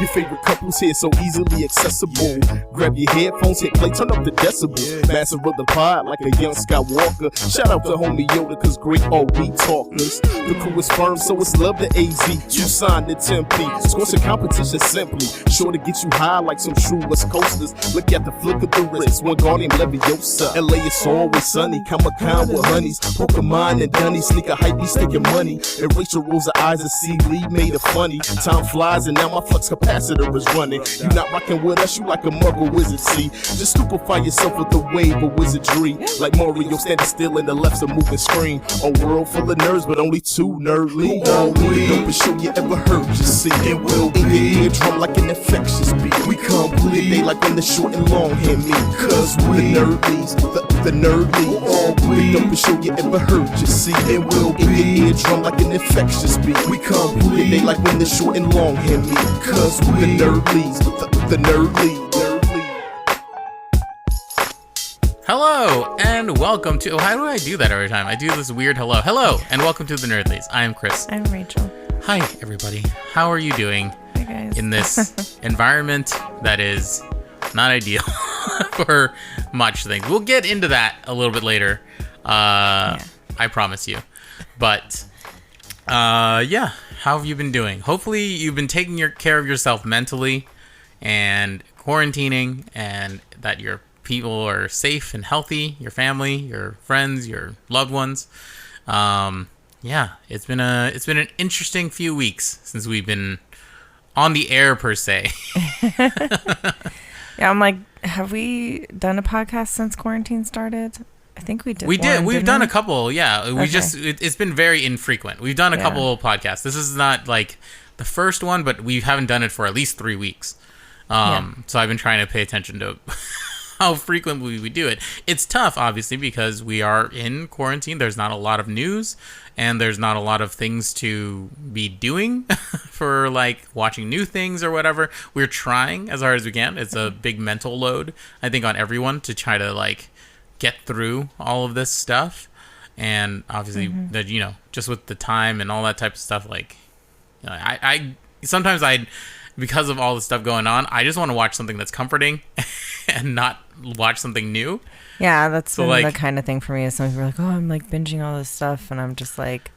Your favorite couples here so easily accessible. Grab your headphones, hit play, turn up the decibels. Master of the pod like a young Skywalker. Shout out to homie Yoda, cause great all we talkers. The crew is firm, so it's love to AZ. You signed the Tempe. Scorch the competition simply. Sure to get you high like some true West Coasters. Look at the flick of the wrist, one guardian Leviosa. LA is always sunny, Comic-Con with honeys. Pokemon and Dunny, sneaker hype, be sticking money. Erasure rolls of eyes and see Lee made it funny. Time flies and now my flux capacitor is running. You not rocking with us, you like a muggle wizard, see. Just stupefy yourself with the wave of wizardry. Like Mario standing still in the left's a moving screen. A world full of nerds, but only two Nerd Lys. The dopest show you ever heard, you see. It will be. In your eardrum like an infectious beat. We complete. They like when the short and long hear me. Cause we the Nerd Lys, the Nerd Lys. The dopest show you ever heard, you see. It will be. In your eardrum like an infectious beat. We complete. They like when the short and long hear me. Cause we the Nerd Lys, the Nerd Lys. Hello, and welcome to... how do I do that every time? I do this weird hello. Hello, and welcome to the Nerd Lys. I am Chris. I'm Rachel. Hi, everybody. How are you doing? Hi, guys. In this environment that is not ideal for much things. We'll get into that a little bit later. I promise you. But, yeah. How have you been doing? Hopefully, you've been taking care of yourself mentally and quarantining, and that your people are safe and healthy, your family, your friends, your loved ones. Yeah, it's been an interesting few weeks since we've been on the air per se. Yeah, I'm like, have we done a podcast since quarantine started? I think we did. We did. We've done a couple. Yeah, we it's been very infrequent. We've done a couple of podcasts. This is not like the first one, but we haven't done it for at least 3 weeks. So I've been trying to pay attention to how frequently we do it. It's tough, obviously, because we are in quarantine. There's not a lot of news, and there's not a lot of things to be doing for, like, watching new things or whatever. We're trying as hard as we can. It's a big mental load, I think, on everyone to try to, like, get through all of this stuff. And obviously, that, you know, just with the time and all that type of stuff, like, you know, I sometimes because of all the stuff going on, I just want to watch something that's comforting and not watch something new. Yeah, that's been the kind of thing for me. Is some people are like, oh, I'm like binging all this stuff, and I'm just like,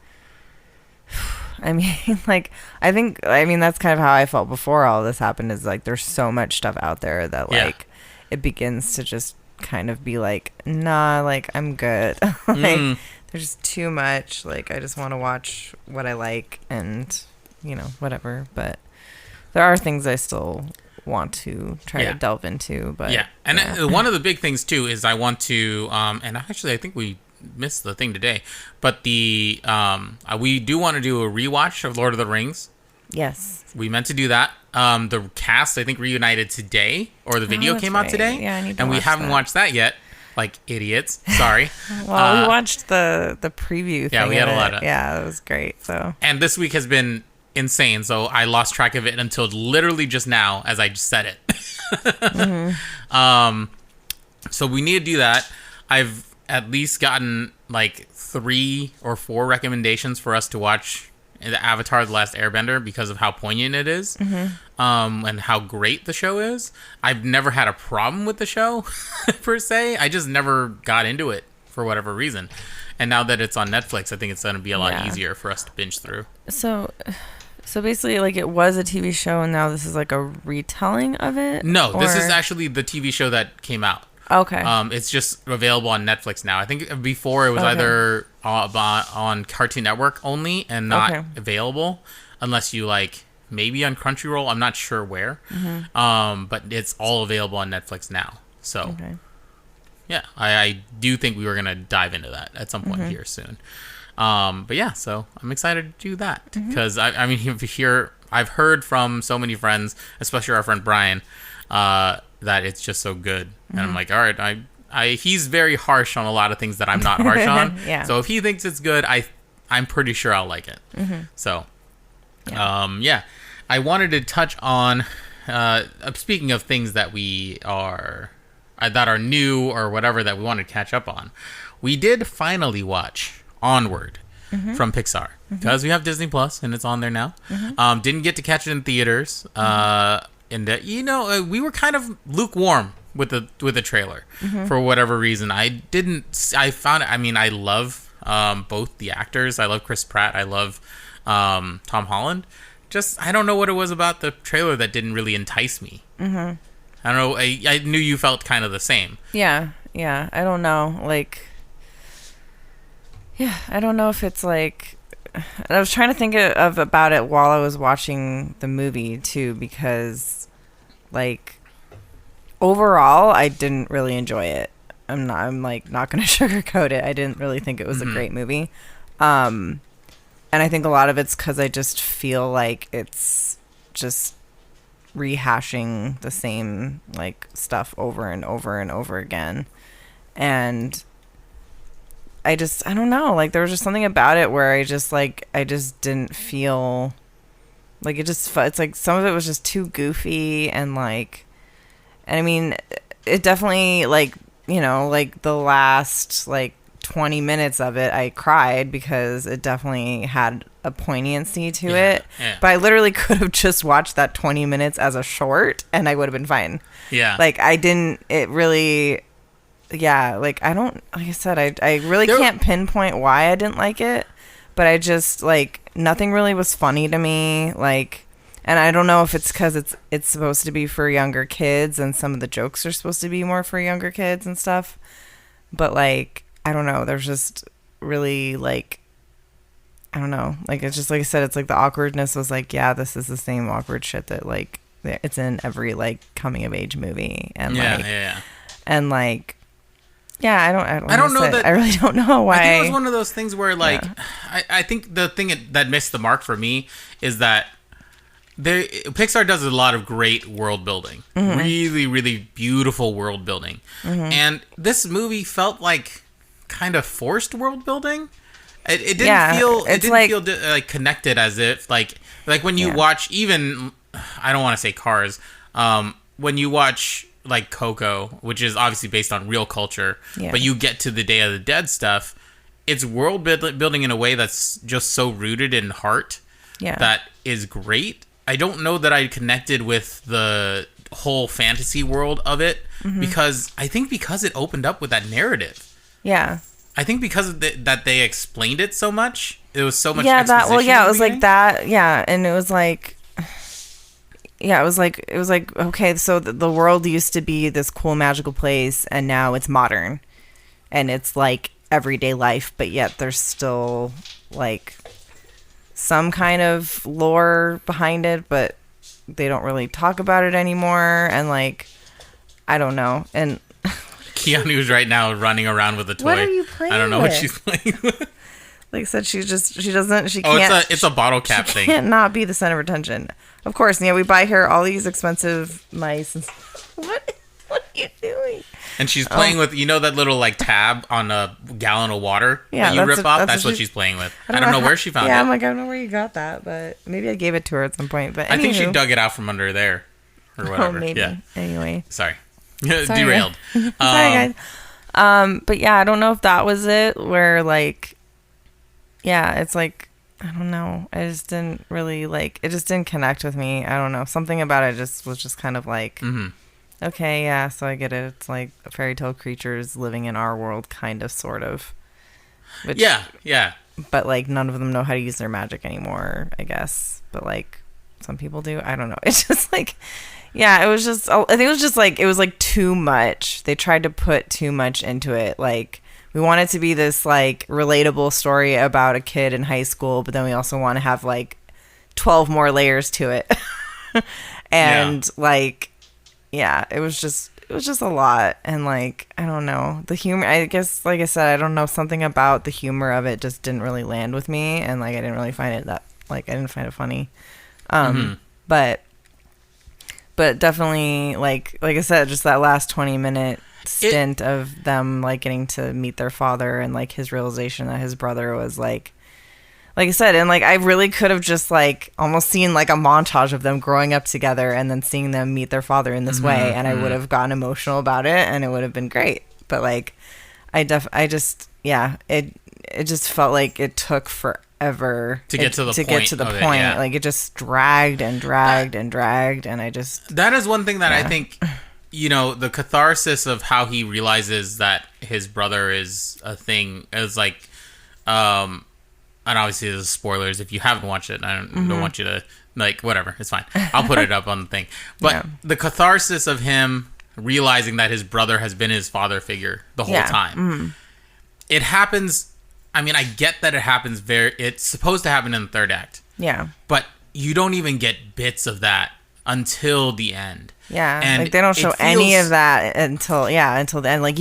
I mean, like, I mean, that's kind of how I felt before all this happened, is like, there's so much stuff out there that like, it begins to just kind of be like, nah, like, I'm good. Like, there's just too much. Like, I just want to watch what I like and, you know, whatever. But there are things I still want to try to delve into. But and one of the big things too is I want to and actually I think we missed the thing today, but the we do want to do a rewatch of Lord of the Rings. Yes, we meant to do that. The cast, I think, reunited today, or the video came out today. Yeah, I need to and we haven't watched that yet, like idiots. Sorry. Well, we watched the preview thing. Yeah, we had a lot of. Yeah, it was great. So, and this week has been insane, so I lost track of it until literally just now as I just said it. So we need to do that. I've at least gotten like 3 or 4 recommendations for us to watch the Avatar: The Last Airbender because of how poignant it is, and how great the show is. I've never had a problem with the show per se. I just never got into it for whatever reason. And now that it's on Netflix, I think it's going to be a lot easier for us to binge through. So basically, like, it was a TV show, and now this is like a retelling of it? No, this is actually the TV show that came out. Okay. It's just available on Netflix now. I think before it was either on Cartoon Network only and not available unless you, like, maybe on Crunchyroll. I'm not sure where. But it's all available on Netflix now. So, yeah, I do think we were going to dive into that at some point here soon. But yeah, so I'm excited to do that because I mean, I've heard from so many friends, especially our friend Brian, that it's just so good. And I'm like, all right, he's very harsh on a lot of things that I'm not harsh on. So if he thinks it's good, I'm pretty sure I'll like it. So, I wanted to touch on, speaking of things that that are new or whatever that we want to catch up on. We did finally watch Onward. from Pixar because we have Disney Plus and it's on there now. Didn't get to catch it in theaters. And we were kind of lukewarm with the trailer for whatever reason. I found it. I mean, I love both the actors. I love Chris Pratt. I love Tom Holland. Just I don't know what it was about the trailer that didn't really entice me. I don't know. I knew you felt kind of the same. Yeah. I don't know. Like, yeah, I don't know if it's like. I was trying to think about it while I was watching the movie too, because, like, overall, I didn't really enjoy it. I'm not gonna sugarcoat it. I didn't really think it was a great movie. And I think a lot of it's because I just feel like it's just rehashing the same like stuff over and over and over again. And I don't know, like there was just something about it where I just didn't feel like it's like some of it was just too goofy and I mean it definitely like, you know, like the last like 20 minutes of it I cried because it definitely had a poignancy to it. But I literally could have just watched that 20 minutes as a short and I would have been fine. Like I said, I really can't pinpoint why I didn't like it, but I just like nothing really was funny to me. Like, and I don't know if it's because it's supposed to be for younger kids and some of the jokes are supposed to be more for younger kids and stuff. But like, I don't know. There's just really like, I don't know. Like, it's just like I said, it's like the awkwardness was like, yeah, this is the same awkward shit that like it's in every like coming of age movie. And and like, yeah, I don't know that I really don't know why. I think it was one of those things where like I think the thing that missed the mark for me is that Pixar does a lot of great world building, really, really beautiful world building, and this movie felt like kind of forced world building. It didn't feel like connected as if like when you watch even I don't want to say Cars, when you watch like Coco, which is obviously based on real culture, but you get to the Day of the Dead stuff, it's world building in a way that's just so rooted in heart that is great. I don't know that I connected with the whole fantasy world of it because it opened up with that narrative. I think because that they explained it so much, it was so much exposition. It was like that, and it was like it was like okay, so the world used to be this cool magical place and now it's modern and it's like everyday life, but yet there's still like some kind of lore behind it, but they don't really talk about it anymore. And like, I don't know. And Keanu's right now running around with a toy. What are you playing? I don't know what she's playing with. Like I said, she can't. It's a bottle cap thing. She can't not be the center of attention. Of course, we buy her all these expensive mice. And what are you doing? And she's playing with, that little like tab on a gallon of water that you rip off? That's what she's playing with. I don't know where she found it. Yeah, I'm like, I don't know where you got that, but maybe I gave it to her at some point. But I think she dug it out from under there or whatever. Oh, maybe. Yeah. Anyway. Sorry. Derailed. Sorry, guys. But yeah, I don't know if that was it where like, yeah, it's like, I don't know. I just didn't really like, it just didn't connect with me. I don't know. Something about it was just kind of like, okay, yeah, so I get it. It's like fairy tale creatures living in our world, kind of, sort of. Which, yeah. But like none of them know how to use their magic anymore, I guess. But like some people do. I don't know. It's just like, yeah, it was just, I think it was just like, it was like too much. They tried to put too much into it. Like, we want it to be this like relatable story about a kid in high school, but then we also want to have like 12 more layers to it. And like, yeah, it was just a lot. And like, I don't know, the humor, I guess, like I said, I don't know, something about the humor of it just didn't really land with me. And like, I didn't really find it I didn't find it funny. But definitely like I said, just that last 20-minute stint of them like getting to meet their father and like his realization that his brother was like I said, and like I really could have just like almost seen like a montage of them growing up together and then seeing them meet their father in this way, and I would have gotten emotional about it and it would have been great. But like it it just felt like it took forever to get to the point. Yeah. Like, it just dragged and dragged and dragged, and I just... That is one thing that I think, you know, the catharsis of how he realizes that his brother is a thing is like, and obviously there's spoilers if you haven't watched it. I don't want you to, like, whatever, it's fine. I'll put it up on the thing. But the catharsis of him realizing that his brother has been his father figure the whole time. It happens. I mean, I get that it happens it's supposed to happen in the third act. Yeah. But you don't even get bits of that until the end. Yeah. And like, they don't show any of that until the end. Like,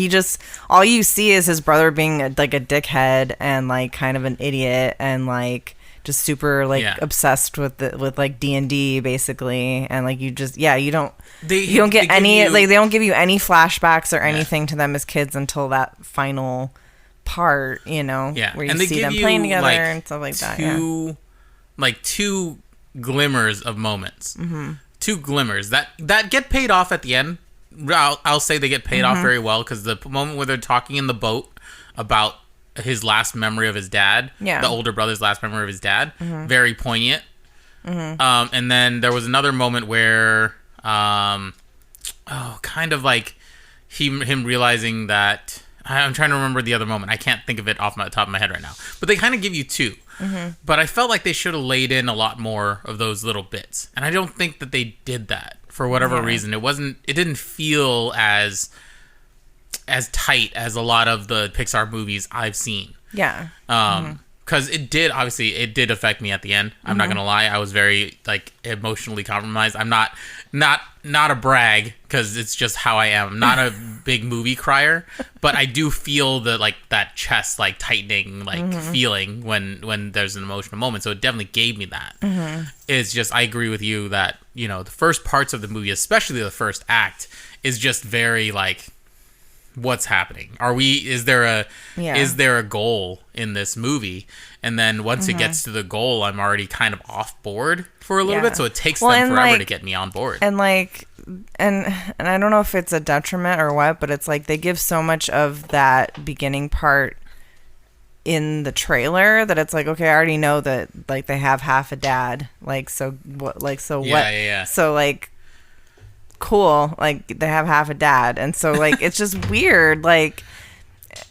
all you see is his brother being like a dickhead and like kind of an idiot and like just super like obsessed with like D&D basically. And like, you don't get any, like, they don't give you any flashbacks or anything to them as kids until that final part, you know, where you see them playing together and stuff like that. Like two glimmers of moments, two glimmers that get paid off at the end. I'll say they get paid off very well, because the moment where they're talking in the boat about his last memory of his dad, the older brother's last memory of his dad, very poignant. And then there was another moment where, kind of like him realizing that. I'm trying to remember the other moment. I can't think of it off the top of my head right now. But they kind of give you two. But I felt like they should have laid in a lot more of those little bits. And I don't think that they did that for whatever reason. It didn't feel as tight as a lot of the Pixar movies I've seen. Yeah. Because it did affect me at the end. I'm not gonna lie. I was very like emotionally compromised. I'm not a brag, because it's just how I am. I'm not a big movie crier, but I do feel that chest like tightening feeling when there's an emotional moment. So it definitely gave me that. It's just, I agree with you that, you know, the first parts of the movie, especially the first act, is just very like, what's happening? Is there a goal in this movie? And then once it gets to the goal, I'm already kind of off board for a little bit, so it takes them forever to get me on board. And like, and I don't know if it's a detriment or what, but it's like they give so much of that beginning part in the trailer that it's like, okay, I already know that like they have half a dad, like, so what, like, so what, so like, cool, like they have half a dad, and so like it's just weird. Like,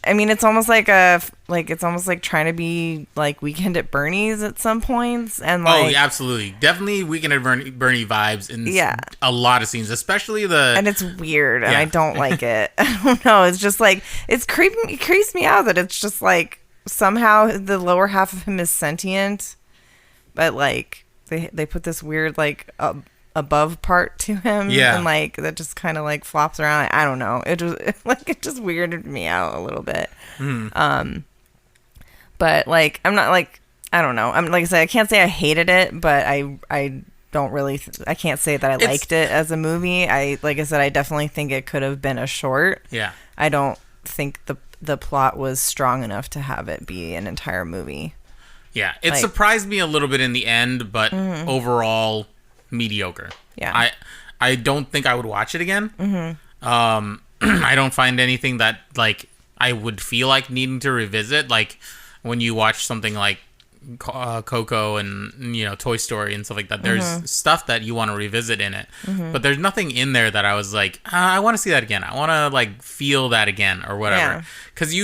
I mean, it's almost like trying to be like Weekend at Bernie's at some points, and like, absolutely, definitely Weekend at Bernie vibes in a lot of scenes, especially and it's weird, and I don't like it. I don't know, it's just like, it creeps me out that it's just like somehow the lower half of him is sentient, but like they put this weird like above part to him, and like that just kind of like flops around. I don't know, it just weirded me out a little bit. But like, I'm not like, I don't know, I'm like I said, I can't say I hated it, but I don't really I can't say that I liked it as a movie. Like I said, I definitely think it could have been a short. I don't think the plot was strong enough to have it be an entire movie. It surprised me a little bit in the end, but overall mediocre. I don't think I would watch it again. I don't find anything that like I would feel like needing to revisit. Like when you watch something like Coco and, you know, Toy Story and stuff like that, there's stuff that you want to revisit in it, but there's nothing in there that I was like, I want to see that again. I want to like feel that again or whatever. Because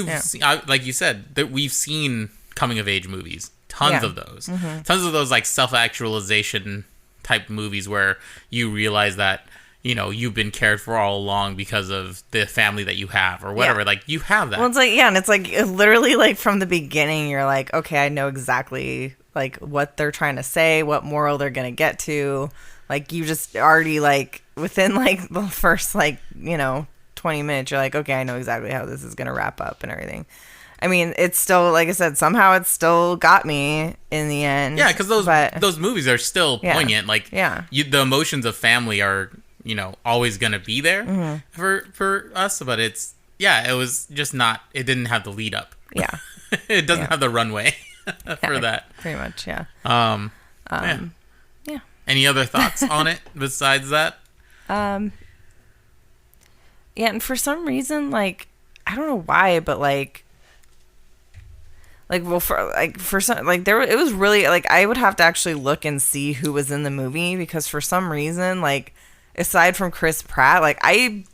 like you said, that we've seen coming of age movies, tons of those, like self-actualization type movies where you realize that, you know, you've been cared for all along because of the family that you have or whatever. Like, you have that. Well, it's like, and it's like literally like from the beginning, you're like, okay, I know exactly like what they're trying to say, what moral they're gonna get to. Like, you just already like within like the first like, you know, 20 minutes, you're like, okay, I know exactly how this is gonna wrap up and everything. I mean, it's still, like I said, somehow it still got me in the end. Yeah, because those movies are still poignant. Like, the emotions of family are, you know, always going to be there for us. But it was just not, it didn't have the lead up. Yeah. It doesn't have the runway for that. Pretty much, yeah. Any other thoughts on it besides that? Yeah, and for some reason, like, I don't know why, but like Like, well, for some, like, it was really, like, I would have to actually look and see who was in the movie, because for some reason, like, aside from Chris Pratt, like, I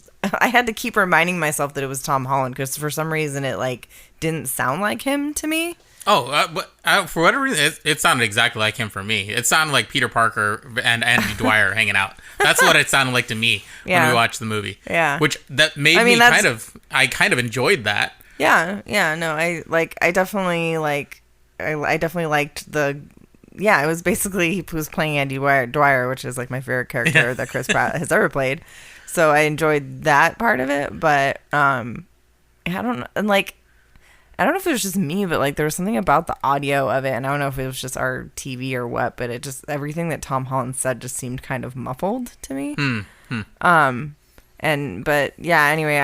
had to keep reminding myself that it was Tom Holland, because for some reason it, like, didn't sound like him to me. Oh, for whatever reason, it sounded exactly like him for me. It sounded like Peter Parker and Andy Dwyer hanging out. That's what it sounded like to me when we watched the movie. Yeah. Which that made me kind of enjoyed that. Yeah. No, I definitely liked it was basically, he was playing Andy Dwyer, which is like my favorite character that Chris Pratt has ever played. So I enjoyed that part of it, but I don't know, and like, I don't know if it was just me, but like there was something about the audio of it, and I don't know if it was just our TV or what, but it just, everything that Tom Holland said just seemed kind of muffled to me. But yeah, anyway,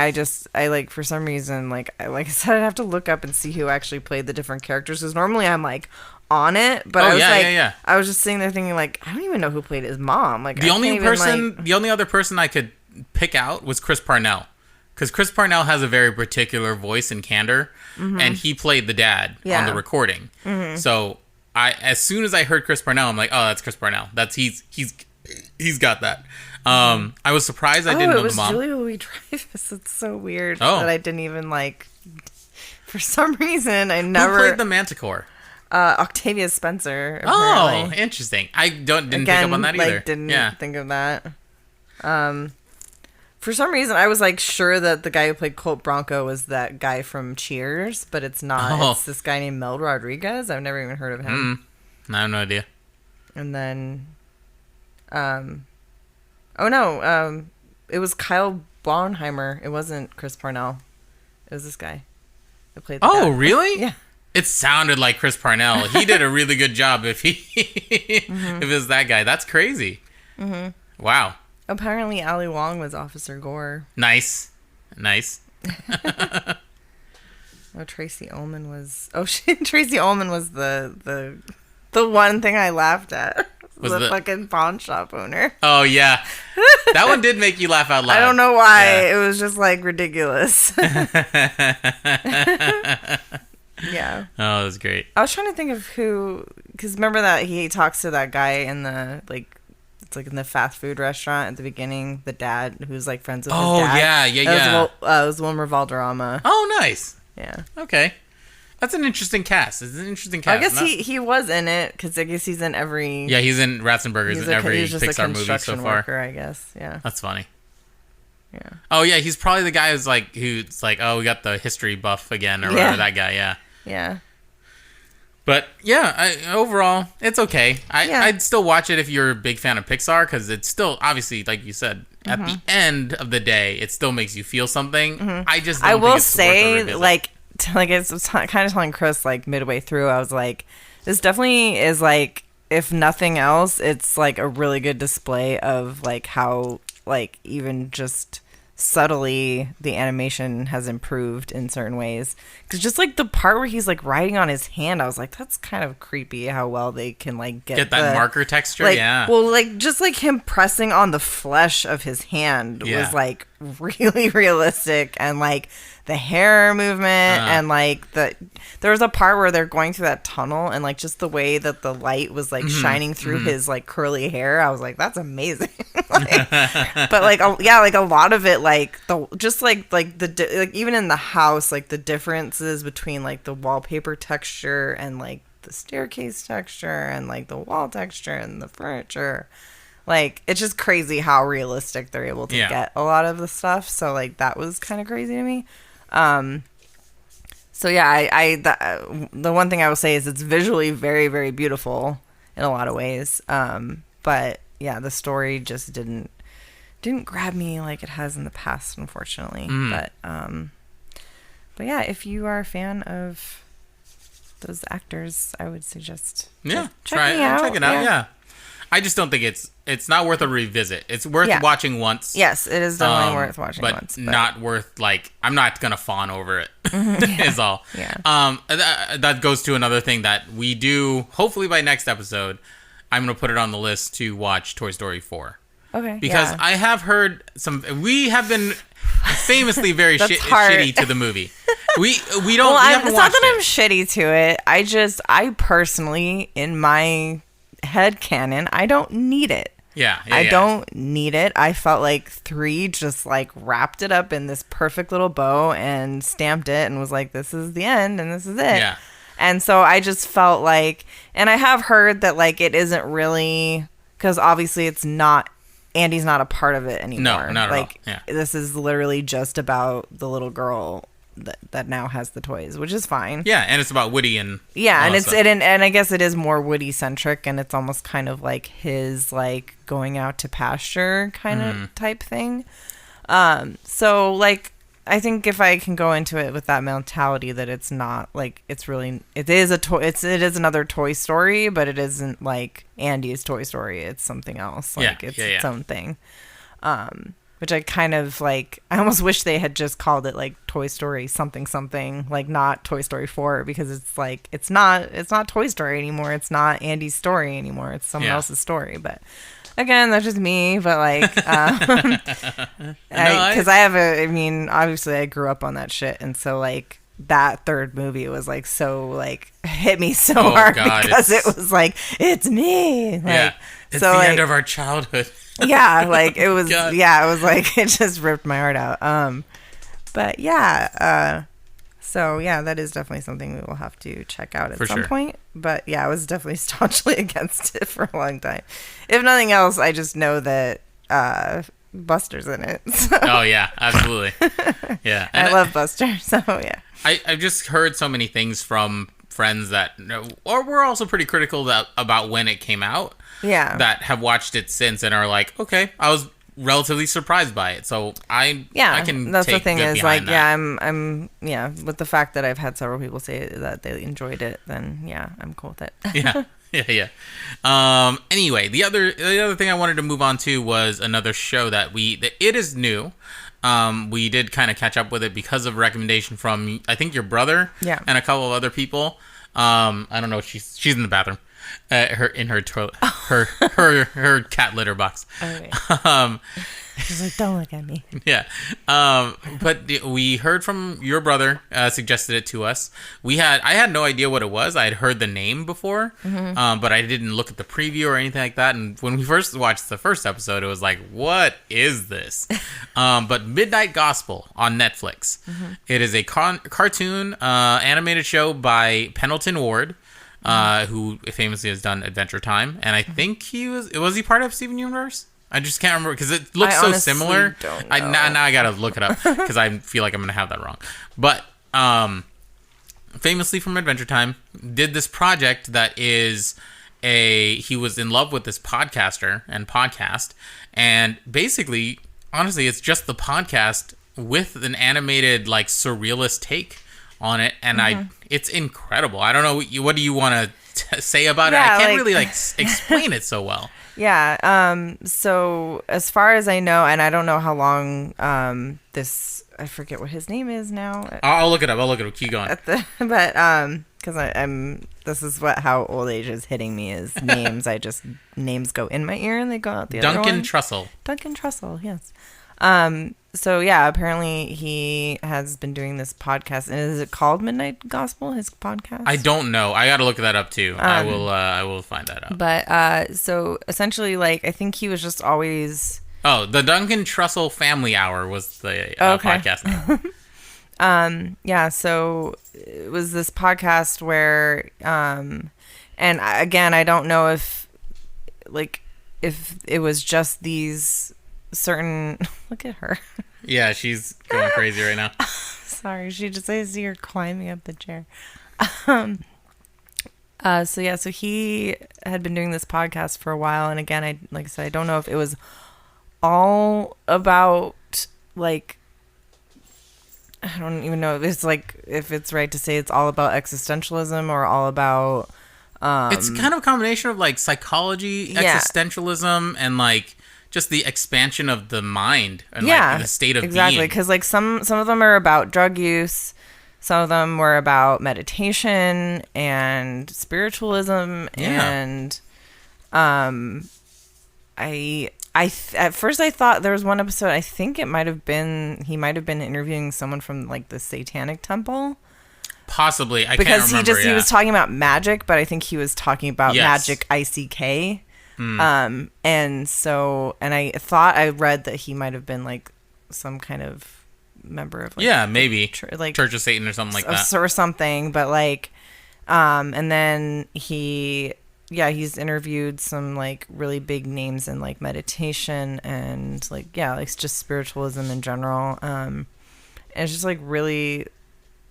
I like, for some reason, like I said, I'd have to look up and see who actually played the different characters, because normally I'm like on it, but I was just sitting there thinking, like, I don't even know who played his mom. Like, the only other person I could pick out was Chris Parnell, because Chris Parnell has a very particular voice and candor, and he played the dad on the recording. So as soon as I heard Chris Parnell, I'm like, oh, that's Chris Parnell. He's got that. I was surprised I didn't know the mom. Julia Louis-Dreyfus. It's so weird that I didn't even, like, for some reason I never. Who played the Manticore? Octavia Spencer. Apparently. Oh, interesting. I didn't pick up on that either. Like, didn't think of that. For some reason, I was like sure that the guy who played Colt Bronco was that guy from Cheers, but it's not. It's this guy named Mel Rodriguez. I've never even heard of him. I have no idea. And then, it was Kyle Bonheimer. It wasn't Chris Parnell. It was this guy that played the guy. Really? Yeah. It sounded like Chris Parnell. He did a really good job if it was that guy. That's crazy. Wow. Apparently, Ali Wong was Officer Gore. Nice. Tracy Ullman was. Tracy Ullman was the one thing I laughed at. Was the fucking pawn shop owner. Oh yeah, that one did make you laugh out loud. I don't know why. Yeah. It was just like ridiculous. Yeah. Oh, it was great. I was trying to think of who, because remember that he talks to that guy in the, like, it's like in the fast food restaurant at the beginning, the dad who's like friends with his dad. Yeah. It was Wilmer Valderrama. Oh, nice. Yeah. Okay. That's an interesting cast. It's an interesting cast. I guess he was in it, because I guess he's in every. Yeah, he's in Ratzenberger's in every Pixar movie so far. Worker, I guess. Yeah. That's funny. Yeah. Oh yeah, he's probably the guy who's like we got the history buff again, or whatever, that guy. Yeah. Yeah. But yeah, overall, it's okay. I'd still watch it if you're a big fan of Pixar, because it's still, obviously, like you said, at the end of the day, it still makes you feel something. I just don't think it's worth a revisit. Like I was kind of telling Chris, like, midway through, I was like, this definitely is, like, if nothing else, it's like a really good display of like how, like, even just subtly the animation has improved in certain ways, because just like the part where he's like writing on his hand, I was like, that's kind of creepy how well they can like get that marker texture. Like, yeah, well, like just like him pressing on the flesh of his hand was like really realistic, and like the hair movement and like there was a part where they're going through that tunnel, and like just the way that the light was like shining through his like curly hair, I was like, that's amazing. But like like a lot of it, like like even in the house, like the differences between like the wallpaper texture and like the staircase texture and like the wall texture and the furniture, like it's just crazy how realistic they're able to get a lot of the stuff. So like that was kind of crazy to me. So yeah, the one thing I will say is it's visually very, very beautiful in a lot of ways. But yeah, the story just didn't grab me like it has in the past, unfortunately. But yeah, if you are a fan of those actors, I would suggest check it out. Yeah. I just don't think it's not worth a revisit. It's worth watching once. Yes, it is definitely worth watching once. But not worth, like, I'm not going to fawn over it, is all. Yeah. That goes to another thing that we do, hopefully by next episode, I'm going to put it on the list to watch Toy Story 4. Okay. Because I have heard we have been famously very shitty to the movie. We don't. We Well, haven't it's not watched that I'm it. shitty to it. I personally, in my head canon, I don't need it. Yeah, I don't need it. I felt like 3 just like wrapped it up in this perfect little bow and stamped it and was like, this is the end and this is it. Yeah. And so I just felt like, and I have heard that like it isn't really, because obviously it's not, Andy's not a part of it anymore. No, not like, at all. Yeah. This is literally just about the little girl that now has the toys, which is fine. Yeah, and it's about Woody and and it's and I guess it is more Woody centric, and it's almost kind of like his like going out to pasture kind of type thing. So like I think if I can go into it with that mentality that it's not like it is a toy, it is another Toy Story, but it isn't like Andy's Toy Story. It's something else. Like it's its own thing. Which I kind of like, I almost wish they had just called it like Toy Story something, like not Toy Story 4, because it's like, it's not Toy Story anymore. It's not Andy's story anymore. It's someone else's story. But again, that's just me. But like, because obviously I grew up on that shit. And so like that third movie was like, so like hit me so hard because it was like, it's me. Like, it's the end of our childhood. Yeah, like it was. God. Yeah, it was like it just ripped my heart out. But yeah, so yeah, that is definitely something we will have to check out at some point. But yeah, I was definitely staunchly against it for a long time. If nothing else, I just know that Buster's in it. So. Oh yeah, absolutely. Yeah, and I love Buster. So yeah, I've just heard so many things from friends that, or we're also pretty critical about when it came out. Yeah, that have watched it since and are like, okay, I was relatively surprised by it, so I can. That's take the thing good is like, that. I'm with the fact that I've had several people say that they enjoyed it, then yeah, I'm cool with it. Yeah. Anyway, the other thing I wanted to move on to was another show that it is new. We did kind of catch up with it because of a recommendation from I think your brother, and a couple of other people. I don't know. She's in the bathroom. Her toilet, her cat litter box. Okay. She's like, don't look at me. Yeah. But we heard from your brother, suggested it to us. I had no idea what it was. I had heard the name before, but I didn't look at the preview or anything like that. And when we first watched the first episode, it was like, what is this? But Midnight Gospel on Netflix. It is a cartoon animated show by Pendleton Ward. Who famously has done Adventure Time, and I think was he part of Steven Universe? I just can't remember because it looks so similar. Now I gotta look it up because I feel like I'm gonna have that wrong. But famously from Adventure Time, did this project that is he was in love with this podcaster and podcast, and basically, honestly, it's just the podcast with an animated like surrealist take on it, and it's incredible. I don't know what do you want to say about it. I can't really like explain it so well. Yeah. So as far as I know, and I don't know how long I forget what his name is now. I'll look it up. Keep going. But because I'm this is how old age is hitting me is names. Names go in my ear and they go out the other one. Duncan Trussell. Yes. So yeah, apparently he has been doing this podcast, and is it called Midnight Gospel? His podcast? I don't know. I got to look that up too. I will find that out. But so essentially, like I think he was just always. Oh, the Duncan Trussell Family Hour was the podcast name. Yeah. So it was this podcast where, and again, I don't know if it was just these. Certain look at her. Yeah, she's going crazy right now. Sorry, I see her climbing up the chair. So he had been doing this podcast for a while, and again, like I said, I don't know if it was all about like I don't even know if it's like if it's right to say it's all about existentialism or all about it's kind of a combination of like psychology, existentialism, and like just the expansion of the mind and like the state of being. Because like some of them are about drug use, some of them were about meditation and spiritualism, and At first I thought there was one episode, I think he might have been interviewing someone from like the Satanic Temple. Possibly. I because can't remember. He was talking about magic, but I think he was talking about magic ICK. And I thought I read that he might have been like some kind of member of like, maybe Church of Satan or something like that or something, but like and then he's interviewed some like really big names in like meditation and like like just spiritualism in general, and it's just like really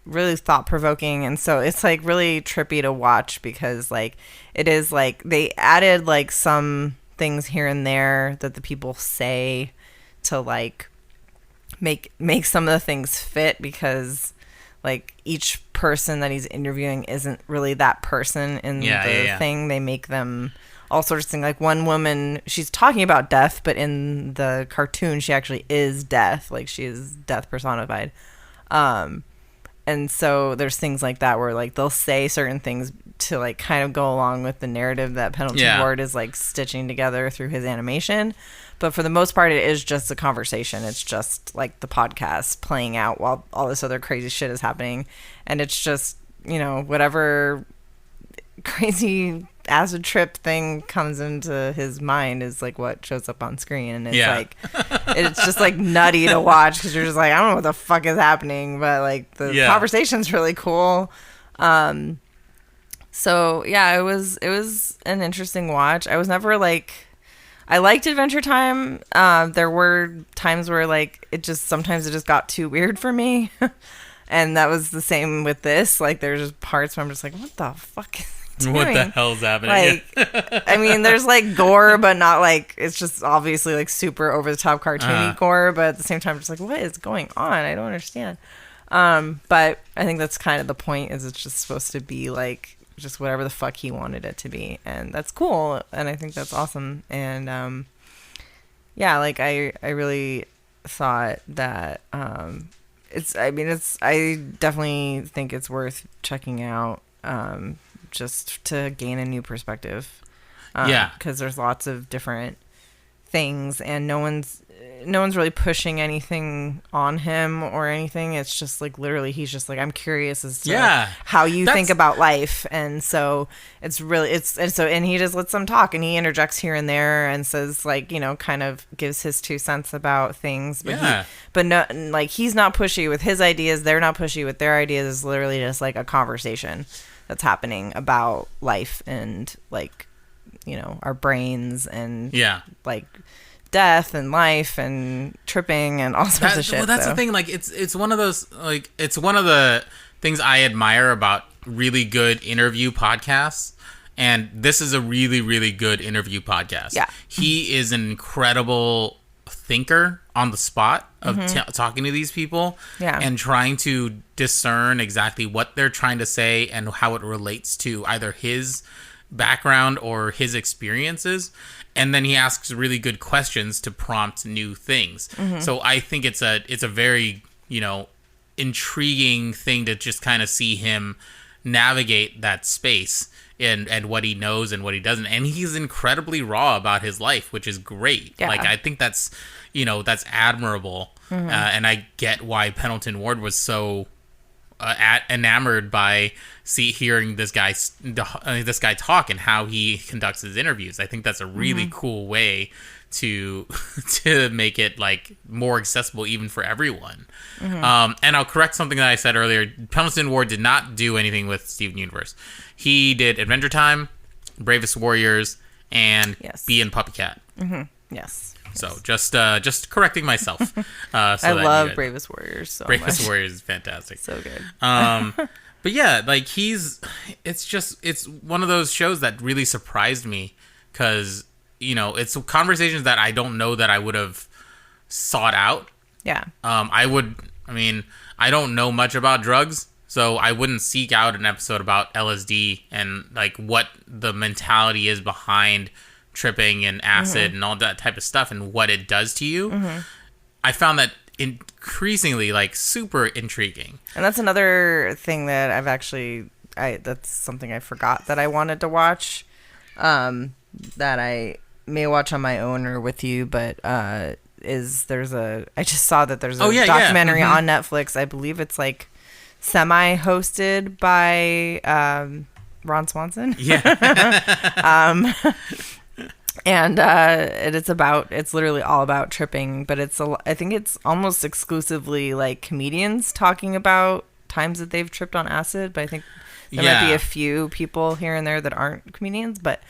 really thought-provoking, and so it's like really trippy to watch because like it is like they added like some things here and there that the people say to like make some of the things fit, because like each person that he's interviewing isn't really that person in the thing. They make them all sorts of things. Like one woman, she's talking about death, but in the cartoon she actually is death, like she is death personified. And so there's things like that where like they'll say certain things to like kind of go along with the narrative that Pendleton Ward is like stitching together through his animation. But for the most part, it is just a conversation. It's just like the podcast playing out while all this other crazy shit is happening. And it's just, whatever crazy acid trip thing comes into his mind is like what shows up on screen. And it's like, it's just like nutty to watch because you're just like, I don't know what the fuck is happening, but like the conversation's really cool. So yeah, it was an interesting watch. I was never like, I liked Adventure Time. There were times where like sometimes it just got too weird for me. And that was the same with this. Like there's just parts where I'm just like, what the fuck is he doing? What the hell's happening? Like, I mean, there's like gore, but not like, it's just obviously like super over the top cartoony gore. But at the same time, just like, what is going on? I don't understand. But I think that's kind of the point, is it's just supposed to be like just whatever the fuck he wanted it to be. And that's cool. And I think that's awesome. And like I really thought that I definitely think it's worth checking out, just to gain a new perspective. Because there's lots of different things, and no one's really pushing anything on him or anything. It's just like literally he's just like, I'm curious as to how you think about life. And so it's really and he just lets them talk, and he interjects here and there and says like, kind of gives his 2 cents about things, but no, like he's not pushy with his ideas, they're not pushy with their ideas. It's literally just like a conversation that's happening about life and like, our brains and like death and life and tripping and all sorts of shit. Well, that's the thing. Like, it's one of those, like, it's one of the things I admire about really good interview podcasts. And this is a really, really good interview podcast. Yeah. He is an incredible thinker on the spot of talking to these people and trying to discern exactly what they're trying to say and how it relates to either his background or his experiences. And then he asks really good questions to prompt new things. So I think it's a very, intriguing thing to just kind of see him navigate that space and what he knows and what he doesn't. And he's incredibly raw about his life, which is great. Yeah. Like, I think that's, that's admirable. And I get why Pendleton Ward was so enamored by hearing this guy talk and how he conducts his interviews. I think that's a really cool way to make it like more accessible even for everyone. And I'll correct something that I said earlier. Pendleton Ward did not do anything with Steven Universe. He did Adventure Time, Bravest Warriors, and Bee and Puppy Cat. Yes. So just correcting myself. So I love Bravest Warriors so Bravest much. Warriors is fantastic. So good. But yeah, like it's one of those shows that really surprised me because, it's conversations that I don't know that I would have sought out. Yeah. I don't know much about drugs, so I wouldn't seek out an episode about LSD and like what the mentality is behind tripping and acid and all that type of stuff and what it does to you. I found that increasingly like super intriguing. And that's another thing that that's something I forgot that I wanted to watch, that I may watch on my own or with you, but I just saw that there's a documentary on Netflix. I believe it's like semi-hosted by Ron Swanson. Yeah. And it's literally all about tripping, but I think it's almost exclusively like comedians talking about times that they've tripped on acid, but I think there might be a few people here and there that aren't comedians, but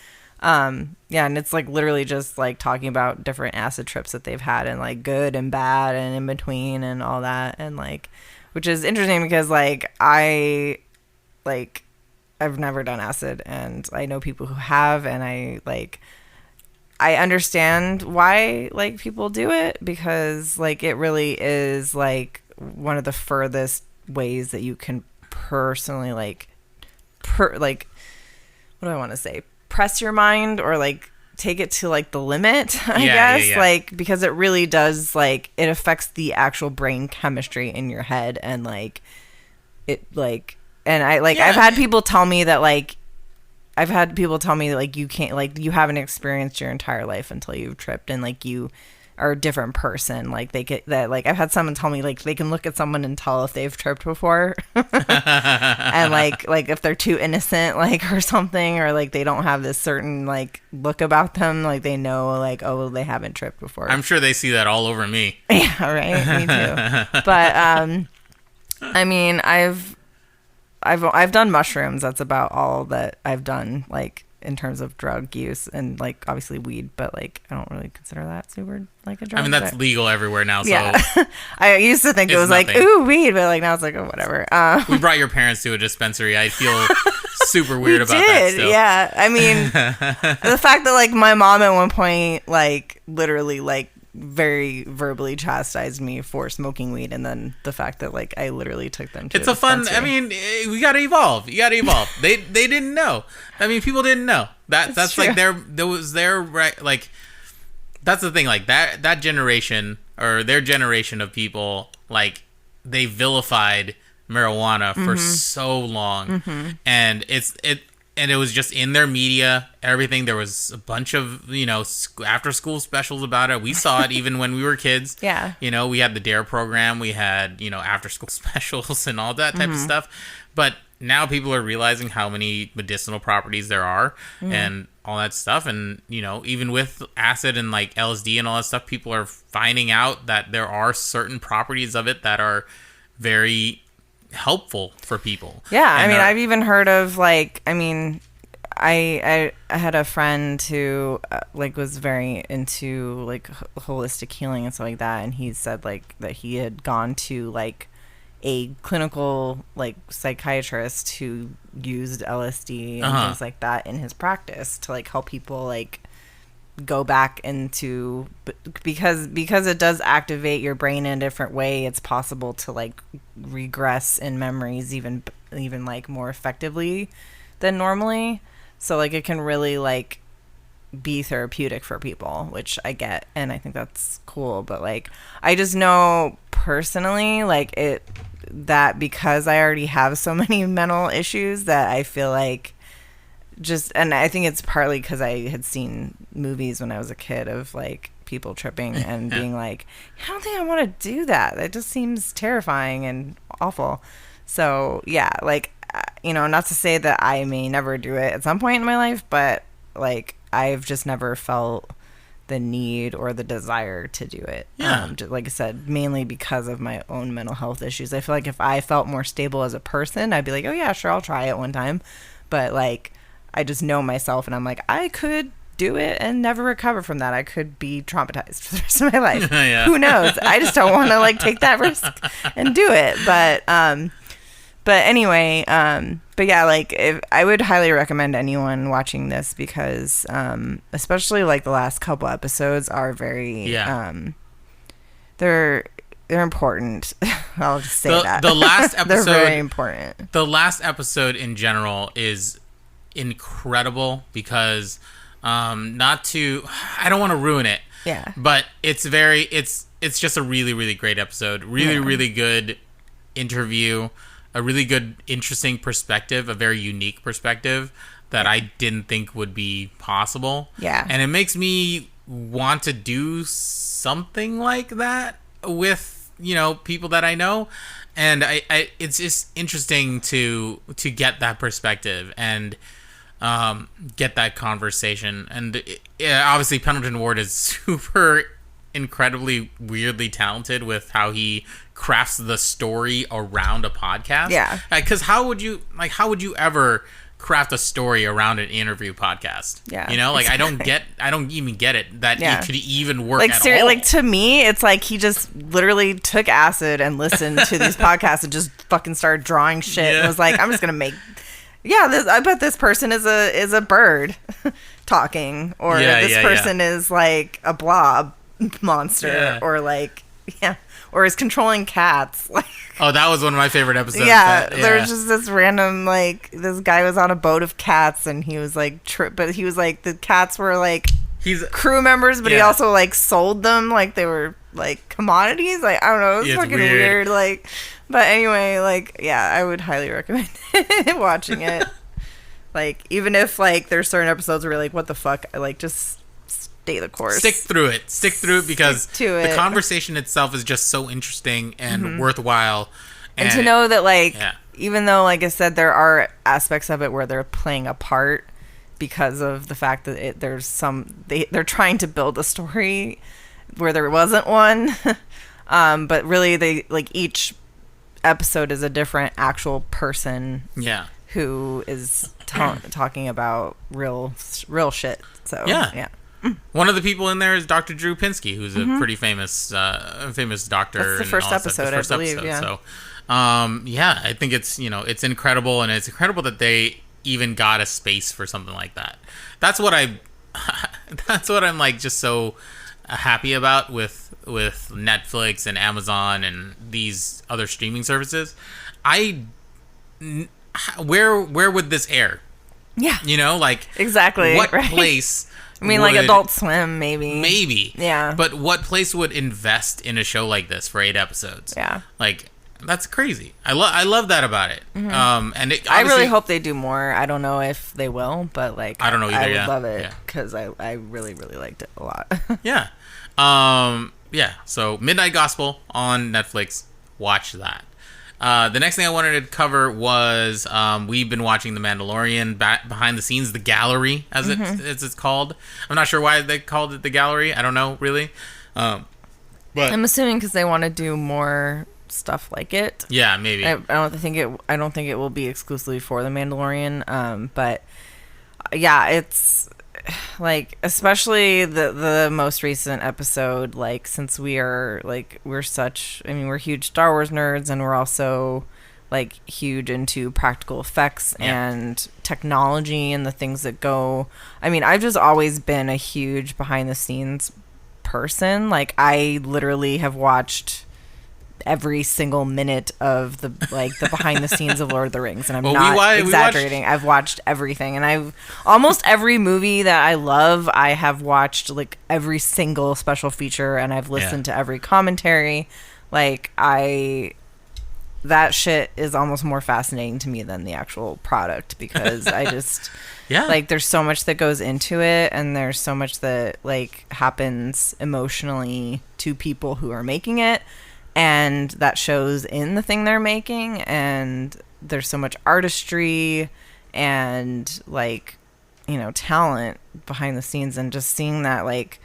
and it's like literally just like talking about different acid trips that they've had, and like good and bad and in between and all that, and like, which is interesting because like I've never done acid, and I know people who have, and I understand why like people do it, because like it really is like one of the furthest ways that you can personally what do I want to say? Press your mind, or like take it to like the limit, I guess. Like, because it really does, like, it affects the actual brain chemistry in your head, and like it like, and I've had people tell me that like you can't, like, you haven't experienced your entire life until you've tripped, and like you are a different person. Like they get that, like I've had someone tell me like they can look at someone and tell if they've tripped before. And like if they're too innocent, like, or something, or like they don't have this certain like look about them, like they know like, oh, they haven't tripped before. I'm sure they see that all over me. Yeah, right. Me too. But I mean, I've done mushrooms. That's about all that I've done, like, in terms of drug use, and like obviously weed, but like I don't really consider that super like a drug. I mean, that's legal everywhere now. So yeah. I used to think it was nothing. Like, ooh, weed, but like now it's like, oh, whatever. We brought your parents to a dispensary. I feel super weird about that still. Yeah. I mean, the fact that like my mom at one point like literally like very verbally chastised me for smoking weed, and then the fact that like I literally took them to it's a fun, I mean, we gotta evolve. You gotta evolve. They didn't know. I mean, people didn't know that's true. Like their right, like that's the thing, like that generation, or their generation of people, like they vilified marijuana for so long, and it was just in their media, everything. There was a bunch of, after school specials about it. We saw it even when we were kids. Yeah. We had the DARE program. We had, after school specials and all that type of stuff. But now people are realizing how many medicinal properties there are and all that stuff. And, even with acid and like LSD and all that stuff, people are finding out that there are certain properties of it that are very helpful for people. Yeah, I mean, I've even heard of like, I mean, I had a friend who like was very into like holistic healing and stuff like that, and he said like that he had gone to like a clinical like psychiatrist who used LSD and things like that in his practice to like help people like go back into, because it does activate your brain in a different way. It's possible to like regress in memories even like more effectively than normally. So like it can really like be therapeutic for people, which I get, and I think that's cool. But like I just know personally like that because I already have so many mental issues that I feel like and I think it's partly because I had seen movies when I was a kid of like people tripping and being like, I don't think I want to do that. That just seems terrifying and awful. So yeah, like, not to say that I may never do it at some point in my life, but like I've just never felt the need or the desire to do it. Yeah. Like I said, mainly because of my own mental health issues. I feel like if I felt more stable as a person, I'd be like, oh yeah, sure, I'll try it one time. But like, I just know myself, and I'm like, I could do it and never recover from that. I could be traumatized for the rest of my life. Yeah. Who knows? I just don't want to like take that risk and do it. But anyway, but yeah, like I would highly recommend anyone watching this, because especially like the last couple episodes are very they're important. I'll just say that. The last episode, they're very important. The last episode in general is incredible because I don't want to ruin it. Yeah. But it's just a really, really great episode. Really good interview. A really good, interesting perspective. A very unique perspective. that I didn't think would be possible. Yeah. And it makes me want to do something like that with, you know, people that I know. And I it's just interesting to get that perspective and get that conversation. And obviously Pendleton Ward is super incredibly weirdly talented with how he crafts the story around a podcast. Yeah. Because how would you ever craft a story around an interview podcast? Yeah. You know, like exactly. I don't even get it that it could even work like, at all. Like, to me, it's like he just literally took acid and listened to these podcasts and just fucking started drawing shit and was like, I'm just gonna make I bet this person is a bird talking, or this person is like a blob monster, or like or is controlling cats. Like, oh, that was one of my favorite episodes. There's just this random, like, this guy was on a boat of cats and he was like but he was like, the cats were like crew members, but he also like sold them like they were like commodities. Like, I don't know, it's fucking weird. Like, but anyway, like, I would highly recommend watching it. Like, even if like there's certain episodes where you're like, what the fuck, like, just stay the course. Stick through it because the conversation itself is just so interesting and worthwhile. And to know that, like, even though, like I said, there are aspects of it where they're playing a part because of the fact that they're trying to build a story where there wasn't one. But really, they, like, each episode is a different actual person. Yeah. Who is talking about real shit. So one of the people in there is Dr. Drew Pinsky, who's a pretty famous doctor. That's the first episode, I believe. Yeah. So, I think it's incredible, and it's incredible that they even got a space for something like that. That's what I'm like just so happy about with Netflix and Amazon and these other streaming services. Where would this air? Yeah. You know, like, exactly. What place? I mean, like Adult Swim, maybe. Maybe. Yeah. But what place would invest in a show like this for 8 episodes? Yeah. Like, that's crazy. I love that about it. Mm-hmm. And I really hope they do more. I don't know if they will, but like, I don't know either. I would love it because I really, really liked it a lot. Yeah. So Midnight Gospel on Netflix. Watch that. The next thing I wanted to cover was we've been watching The Mandalorian behind the scenes, the gallery, as it's called. I'm not sure why they called it the gallery. I don't know, really. But I'm assuming because they want to do more stuff like it. Yeah, maybe. I don't think it will be exclusively for The Mandalorian. But yeah, it's like, especially the most recent episode, like, since we're huge Star Wars nerds, and we're also like huge into practical effects and technology and the things that go. I mean, I've just always been a huge behind the scenes person. Like, I literally have watched every single minute of the behind the scenes of Lord of the Rings, and I'm not exaggerating. I've watched everything, and I've almost every movie that I love, I have watched like every single special feature, and I've listened to every commentary. Like, that shit is almost more fascinating to me than the actual product, because I just like, there's so much that goes into it, and there's so much that like happens emotionally to people who are making it. And that shows in the thing they're making, and there's so much artistry and, like, you know, talent behind the scenes, and just seeing that, like,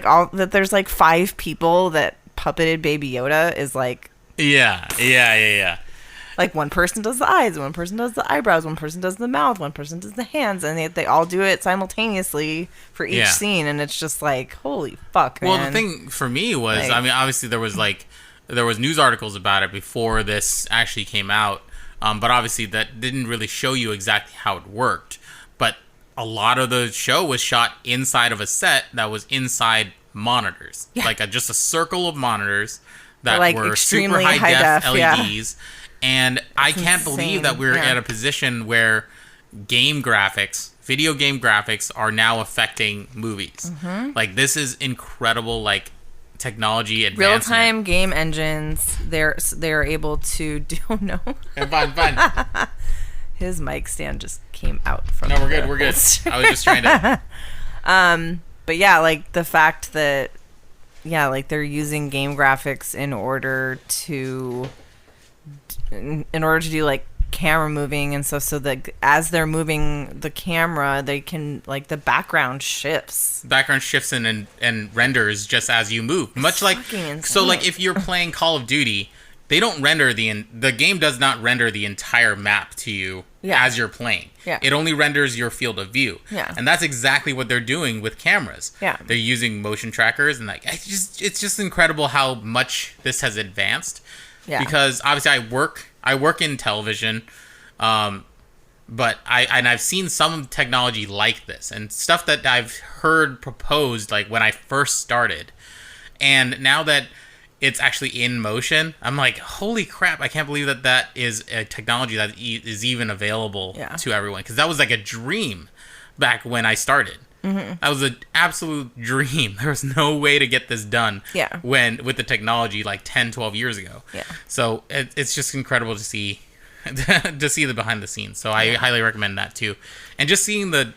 all that there's like 5 people that puppeted Baby Yoda is like, yeah. Like, one person does the eyes, one person does the eyebrows, one person does the mouth, one person does the hands, and they all do it simultaneously for each scene, and it's just like, holy fuck, man. Well, the thing for me was, like, I mean, obviously there was news articles about it before this actually came out, but obviously that didn't really show you exactly how it worked. But a lot of the show was shot inside of a set that was inside monitors, like just a circle of monitors that were super high def LEDs. And I can't believe that we're at a position where video game graphics are now affecting movies. Mm-hmm. Like, this is incredible, like, technology advancement. Real-time game engines, they're able to do, fine. His mic stand just came out from. No, we're good. We're good. I was just trying to. But yeah, like the fact that, yeah, like they're using game graphics in order to do like camera moving and stuff, so that as they're moving the camera, they can like the background shifts and renders just as you move, much like so like if you're playing Call of Duty, they don't render the game does not render the entire map to you as you're playing. It only renders your field of view. And that's exactly what they're doing with cameras. They're using motion trackers, and like it's just incredible how much this has advanced. Because obviously I work in television, but I've seen some technology like this and stuff that I've heard proposed like when I first started, and now that it's actually in motion, I'm like, holy crap, I can't believe that is a technology that is even available to everyone, because that was like a dream back when I started. That was an absolute dream. There was no way to get this done with the technology like 10, 12 years ago. So it's just incredible to see the behind the scenes. So I highly recommend that too. And just seeing the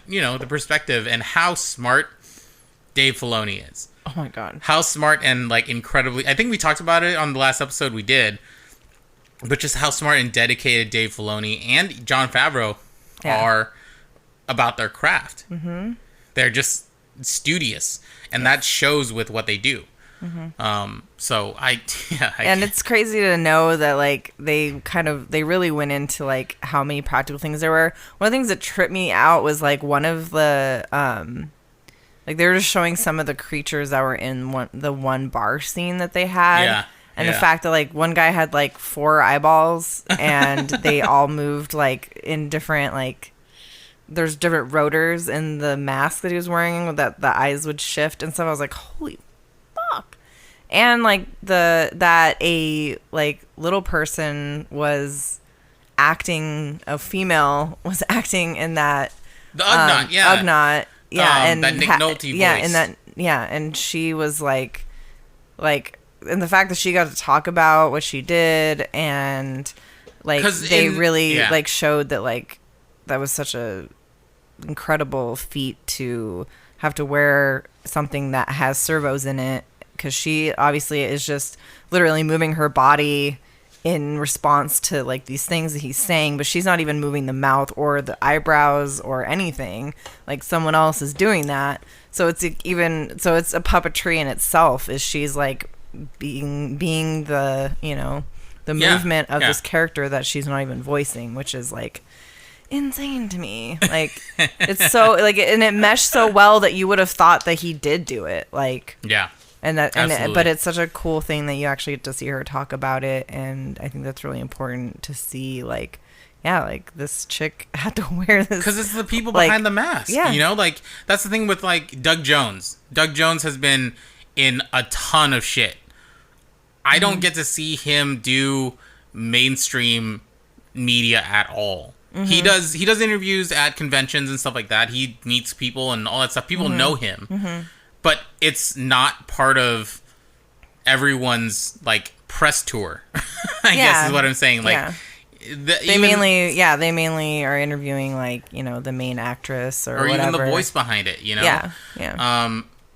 perspective and how smart Dave Filoni is. Oh my God. How smart and like incredibly, I think we talked about it on the last episode we did, but just how smart and dedicated Dave Filoni and Jon Favreau are about their craft. They're just studious, and that shows with what they do. So and it's crazy to know that like they really went into like how many practical things there were. One of the things that tripped me out was like one of the like they were just showing some of the creatures that were in the one bar scene that they had. And the fact that like one guy had like 4 eyeballs and they all moved like in different like, there's different rotors in the mask that he was wearing that the eyes would shift and stuff. I was like, holy fuck. And like that a like little person was acting, a female was acting in that the Ugnaught, Ugnaught, and that Nick Nolte voice. And she was like, and the fact that she got to talk about what she did, and like they really like showed that like that was such a incredible feat to have to wear something that has servos in it, because she obviously is just literally moving her body in response to like these things that he's saying, but she's not even moving the mouth or the eyebrows or anything. Like someone else is doing that. So it's a puppetry in itself, is she's like being the the movement of this character that she's not even voicing, which is like insane to me. Like it's so like, and it meshed so well that you would have thought that he did do it. Like but it's such a cool thing that you actually get to see her talk about it, and I think that's really important to see. Like, like this chick had to wear this because it's the people behind the mask. Like that's the thing with like Doug Jones. Doug Jones has been in a ton of shit. I don't get to see him do mainstream media at all. He does interviews at conventions and stuff like that. He meets people and all that stuff. People know him. But it's not part of everyone's like press tour. I guess is what I'm saying. Like they mainly are interviewing like, the main actress or whatever. Even the voice behind it,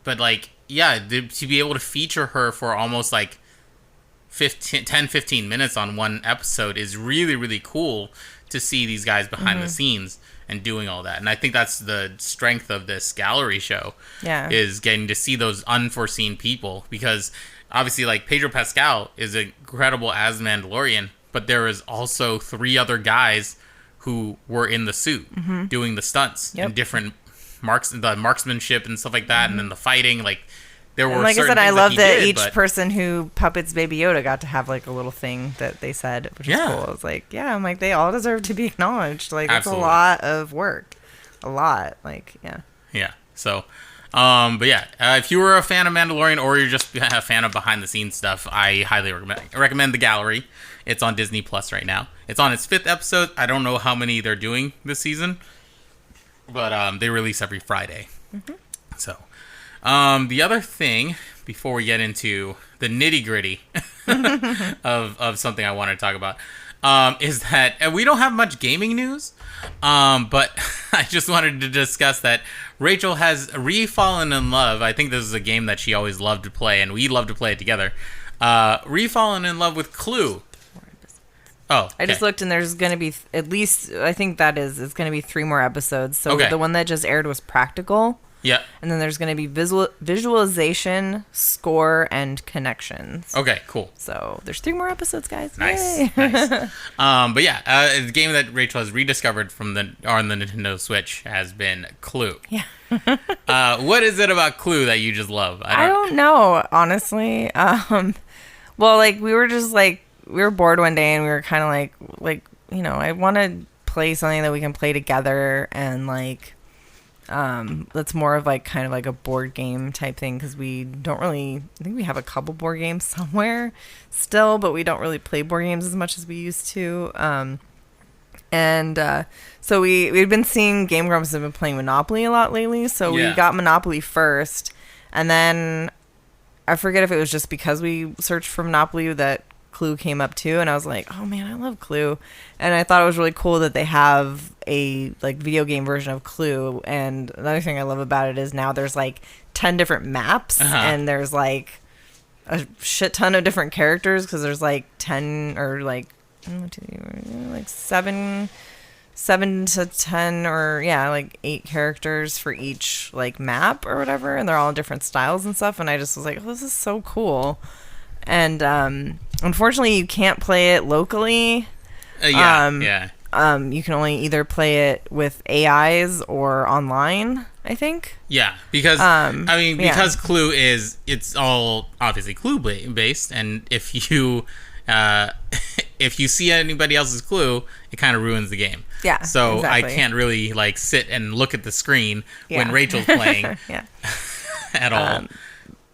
But like, to be able to feature her for almost like 10-15 minutes on one episode is really, really cool to see these guys behind the scenes and doing all that. And I think that's the strength of this gallery show, is getting to see those unforeseen people, because obviously like Pedro Pascal is incredible as Mandalorian, but there is also 3 other guys who were in the suit doing the stunts and different the marksmanship and stuff like that, and then the fighting, like there were. And like I said, I love that each person who puppets Baby Yoda got to have like a little thing that they said, which is cool. I was like, I'm like, they all deserve to be acknowledged. Like it's a lot of work, a lot. Like So, but if you were a fan of Mandalorian or you're just a fan of behind the scenes stuff, I highly recommend the gallery. It's on Disney Plus right now. It's on its 5th episode. I don't know how many they're doing this season, but they release every Friday. So, the other thing before we get into the nitty gritty of something I want to talk about, is that we don't have much gaming news, but I just wanted to discuss that Rachel has re-fallen in love. I think this is a game that she always loved to play, and we love to play it together. Re-fallen in love with Clue. Oh, okay. I just looked, and there's going to be at least, I think it's going to be 3 more episodes. So the one that just aired was Practical. Yeah. And then there's going to be visualization, score, and connections. Okay, cool. So there's 3 more episodes, guys. Nice. Yay. Nice. But yeah, it's a game that Rachel has rediscovered on the Nintendo Switch has been Clue. Yeah. What is it about Clue that you just love? I don't know, honestly. Well, like, we were bored one day, and we were kind of like, you know, I want to play something that we can play together, and like, that's more of like kind of like a board game type thing, because we don't really, I think we have a couple board games somewhere still, but we don't really play board games as much as we used to. So we've been seeing Game Grumps have been playing Monopoly a lot lately, so we got Monopoly first, and then I forget if it was just because we searched for Monopoly that Clue came up too, and I was like, oh man, I love Clue, and I thought it was really cool that they have a like video game version of Clue. And another thing I love about it is now there's like 10 different maps, and there's like a shit ton of different characters, because there's like 10 or like 7 to 10 or like 8 characters for each like map or whatever, and they're all different styles and stuff, and I just was like, oh, this is so cool. And unfortunately you can't play it locally. You can only either play it with AIs or online, I think. Yeah, because because Clue it's all obviously Clue based, and if you see anybody else's Clue, it kind of ruins the game. Yeah. So exactly. I can't really like sit and look at the screen when Rachel's playing. At all.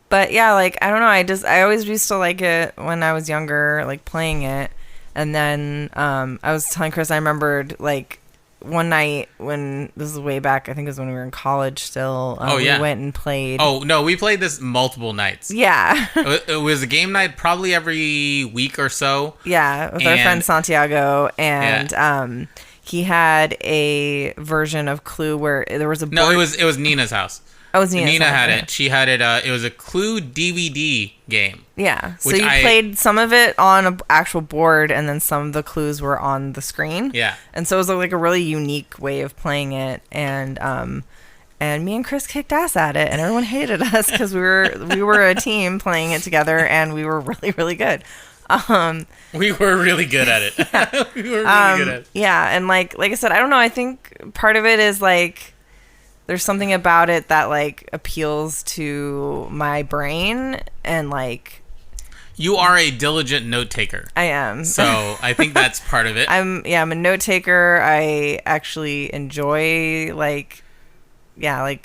But yeah, like, I don't know, I always used to like it when I was younger, like playing it. And then I was telling Chris, I remembered like one night when, this is way back, I think it was when we were in college still. We went and played. Oh, no, we played this multiple nights. Yeah. It was a game night probably every week or so. Yeah, with our friend Santiago. And he had a version of Clue where there was a board. No, it was Nina's house. Oh, it was Nina's Nina house, had it. She had it. It was a Clue DVD game. Yeah. So you played some of it on an actual board, and then some of the clues were on the screen. Yeah. And so it was like a really unique way of playing it. And me and Chris kicked ass at it, and everyone hated us because we were a team playing it together, and we were really, really good. We were really good at it. Yeah. We were really good at it. Yeah, and like I said, I don't know. I think part of it is like, there's something about it that like appeals to my brain, and like, you are a diligent note taker. I am. So I think that's part of it. I'm a note taker. I actually enjoy like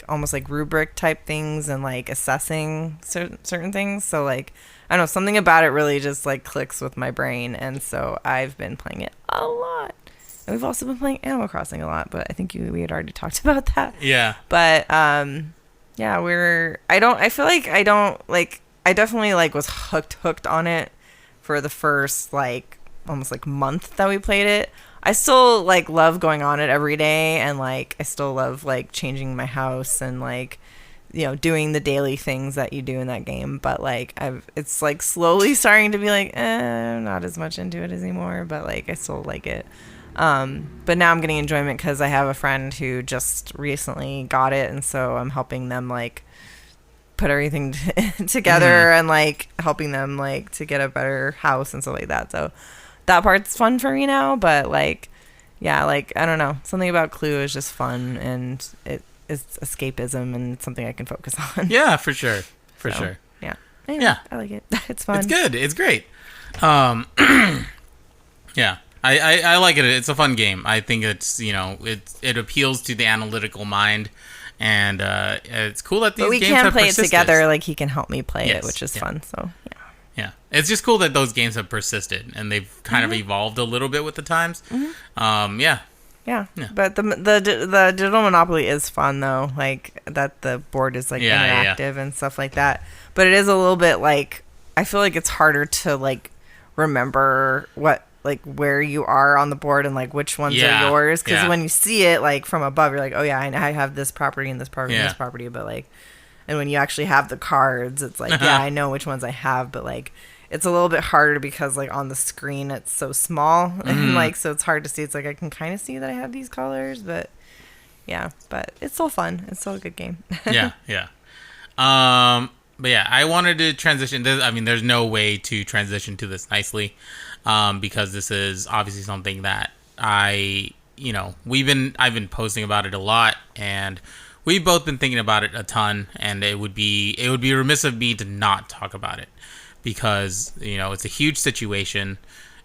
almost like rubric type things, and like assessing certain things. So like, I don't know, something about it really just like clicks with my brain, and so I've been playing it a lot. And we've also been playing Animal Crossing a lot, but I think we had already talked about that. Yeah. But I definitely like was hooked on it for the first like almost like month that we played it. I still like love going on it every day, and like I still love like changing my house and like, you know, doing the daily things that you do in that game. But like it's like slowly starting to be like, I'm not as much into it anymore, but like I still like it. But now I'm getting enjoyment because I have a friend who just recently got it, and so I'm helping them like put everything together, and like helping them like to get a better house and stuff like that. So that part's fun for me now. But like, yeah, like I don't know, something about Clue is just fun, and it's escapism, and it's something I can focus on. Yeah, for sure. Sure. Yeah. Anyway, yeah. I like it. It's fun. It's good. It's great. Yeah. I like it. It's a fun game. I think it's, you know, it appeals to the analytical mind, and it's cool that these games have persisted. But we can play it together. Like, he can help me play it, which is fun. So yeah, it's just cool that those games have persisted, and they've kind of evolved a little bit with the times. Yeah. But the digital Monopoly is fun though. Like that the board is like interactive and stuff like that. But it is a little bit like, I feel like it's harder to like remember what like where you are on the board and like which ones are yours. Because when you see it like from above, you're like, oh yeah, I have this property and this property and this property. But like, and when you actually have the cards, it's like, yeah, I know which ones I have. But like, it's a little bit harder because like on the screen it's so small and like so it's hard to see. It's like I can kind of see that I have these colors, but yeah, but it's still fun. It's still a good game. yeah. But yeah, I wanted to transition. There's no way to transition to this nicely, because this is obviously something that I've been posting about it a lot, and we've both been thinking about it a ton. And it would be remiss of me to not talk about it, because it's a huge situation,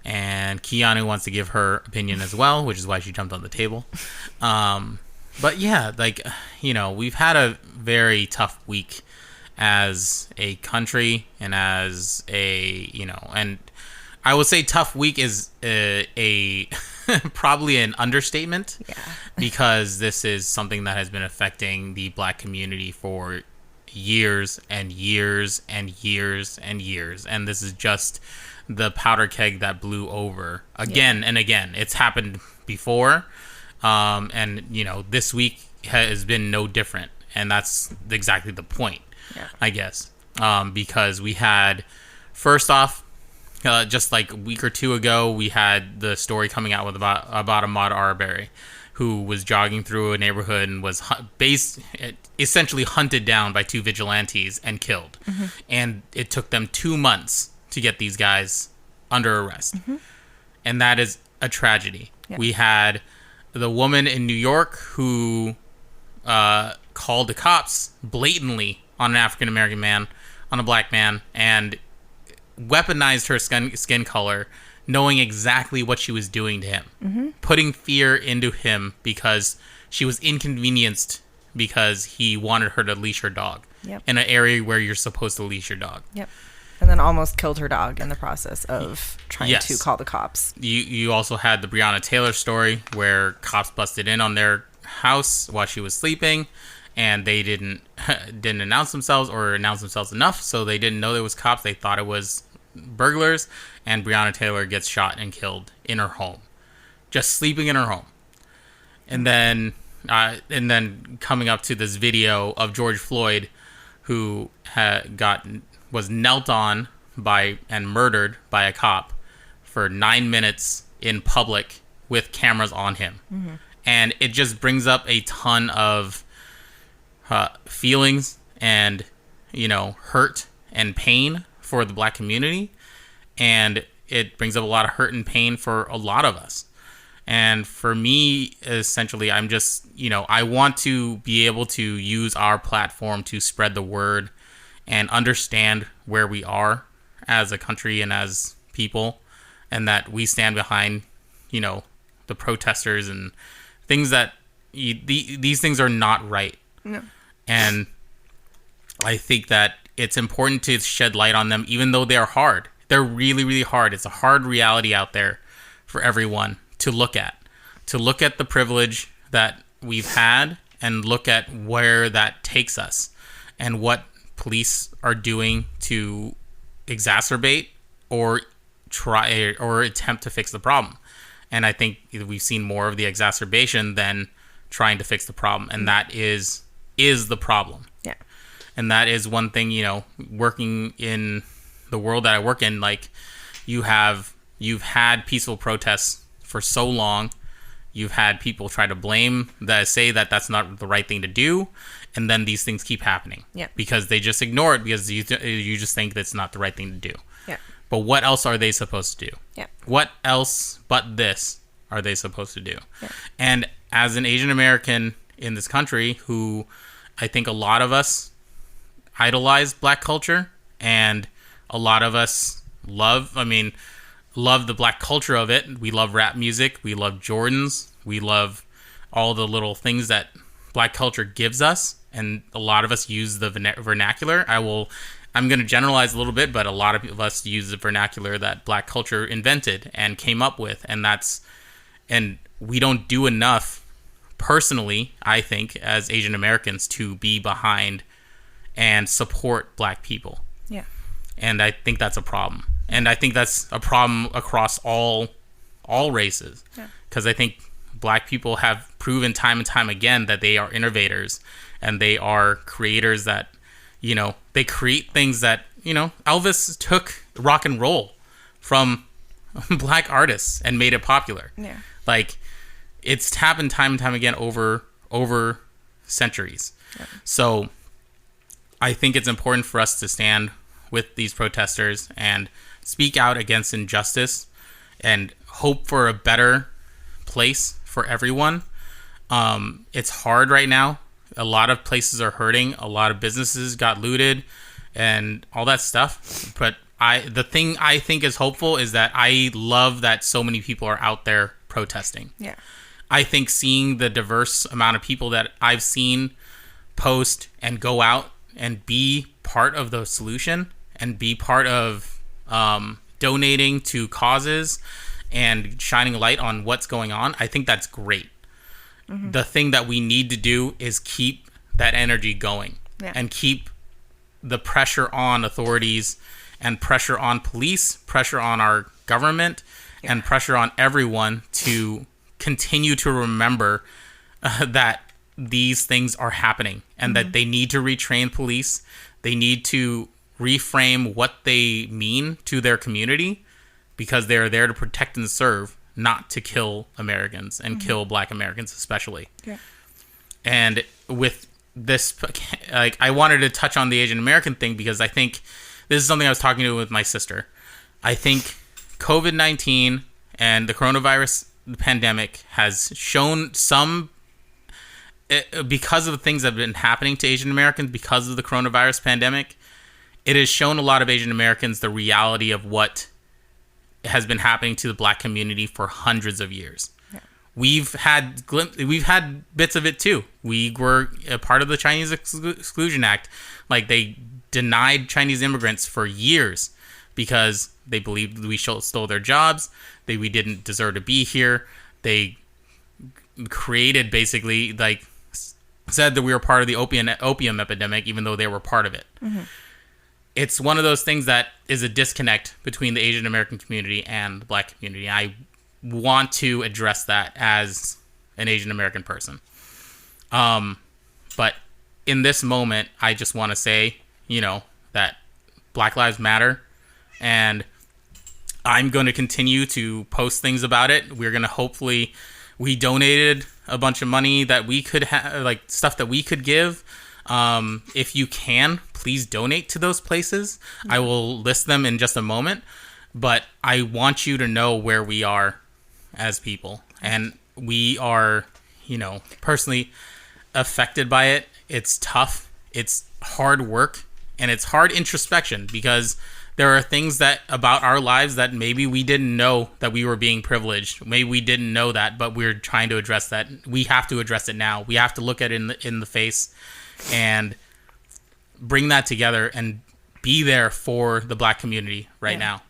and Keanu wants to give her opinion as well, which is why she jumped on the table. But yeah, like we've had a very tough week as a country, and as and I would say tough week is a probably an understatement, because this is something that has been affecting the Black community for years and years and years and years, and this is just the powder keg that blew over again and again. It's happened before, and this week has been no different, and that's exactly the point. I guess, because we had, first off, just like a week or two ago, we had the story coming out with about Ahmaud Arbery, who was jogging through a neighborhood and was essentially hunted down by two vigilantes and killed. And it took them 2 months to get these guys under arrest. And that is a tragedy. We had the woman in New York who called the cops blatantly on an African American man, on a Black man, and weaponized her skin color, knowing exactly what she was doing to him, putting fear into him because she was inconvenienced because he wanted her to leash her dog in an area where you're supposed to leash your dog. And then almost killed her dog in the process of trying to call the cops. You also had the Brianna Taylor story where cops busted in on their house while she was sleeping, and they didn't announce themselves, or announce themselves enough, so they didn't know there was cops. They thought it was burglars, and Brianna Taylor gets shot and killed in her home, just sleeping in her home. And then coming up to this video of George Floyd, who was knelt on by and murdered by a cop for 9 minutes in public with cameras on him. And it just brings up a ton of feelings and hurt and pain for the Black community, and it brings up a lot of hurt and pain for a lot of us. And for me, essentially, I'm just I want to be able to use our platform to spread the word and understand where we are as a country and as people, and that we stand behind the protesters and things that these things are not right. No. And I think that it's important to shed light on them, even though they are hard. They're really, really hard. It's a hard reality out there for everyone to look at. To look at the privilege that we've had, and look at where that takes us, and what police are doing to exacerbate or try or attempt to fix the problem. And I think we've seen more of the exacerbation than trying to fix the problem, and that is the problem. And that is one thing, working in the world that I work in, like you've had peaceful protests for so long. You've had people try to say that that's not the right thing to do, and then these things keep happening because they just ignore it, because you just think that's not the right thing to do. But what else are they supposed to do? What else but this are they supposed to do? And as an Asian American in this country, who I think a lot of us idolize Black culture, and a lot of us love the Black culture of it. We love rap music. We love Jordans. We love all the little things that Black culture gives us. And a lot of us use the vernacular. I'm going to generalize a little bit, but a lot of us use the vernacular that Black culture invented and came up with. And we don't do enough, personally, I think, as Asian Americans, to be behind and support Black people. And I think that's a problem. And I think that's a problem across all all races, because I think Black people have proven time and time again that they are innovators and they are creators that, you know, they create things that, you know, Elvis took rock and roll from Black artists and made it popular. Yeah. Like, it's happened time and time again over centuries. Yeah. So I think it's important for us to stand with these protesters and speak out against injustice and hope for a better place for everyone. It's hard right now. A lot of places are hurting. A lot of businesses got looted and all that stuff. But the thing I think is hopeful is that I love that so many people are out there protesting. Yeah. I think seeing the diverse amount of people that I've seen post and go out and be part of the solution and be part of donating to causes and shining light on what's going on, I think that's great. Mm-hmm. The thing that we need to do is keep that energy going and keep the pressure on authorities and pressure on police, pressure on our government, and pressure on everyone to continue to remember that these things are happening and that they need to retrain police. They need to reframe what they mean to their community, because they're there to protect and serve, not to kill Americans and kill Black Americans especially. Yeah. And with this, like, I wanted to touch on the Asian American thing because I think this is something I was talking to with my sister. I think COVID-19 and the coronavirus pandemic has shown some, because of the things that have been happening to Asian Americans because of the coronavirus pandemic, it has shown a lot of Asian Americans the reality of what has been happening to the Black community for hundreds of years. Yeah. We've had bits of it too. We were a part of the Chinese Exclusion Act. Like, they denied Chinese immigrants for years because they believed we stole their jobs. We didn't deserve to be here. They created, basically, like, said that we were part of the opium epidemic, even though they were part of it. Mm-hmm. It's one of those things that is a disconnect between the Asian American community and the Black community. I want to address that as an Asian American person. But in this moment, I just want to say, you know, that Black Lives Matter, and I'm going to continue to post things about it. We're going to we donated a bunch of money that we could have, like, stuff that we could give. If you can, please donate to those places. Mm-hmm. I will list them in just a moment, but I want you to know where we are as people. And we are, you know, personally affected by it. It's tough. It's hard work, and it's hard introspection, because there are things that about our lives that maybe we didn't know that we were being privileged. Maybe we didn't know that, but we're trying to address that. We have to address it now. We have to look at it in the face and bring that together and be there for the Black community right now,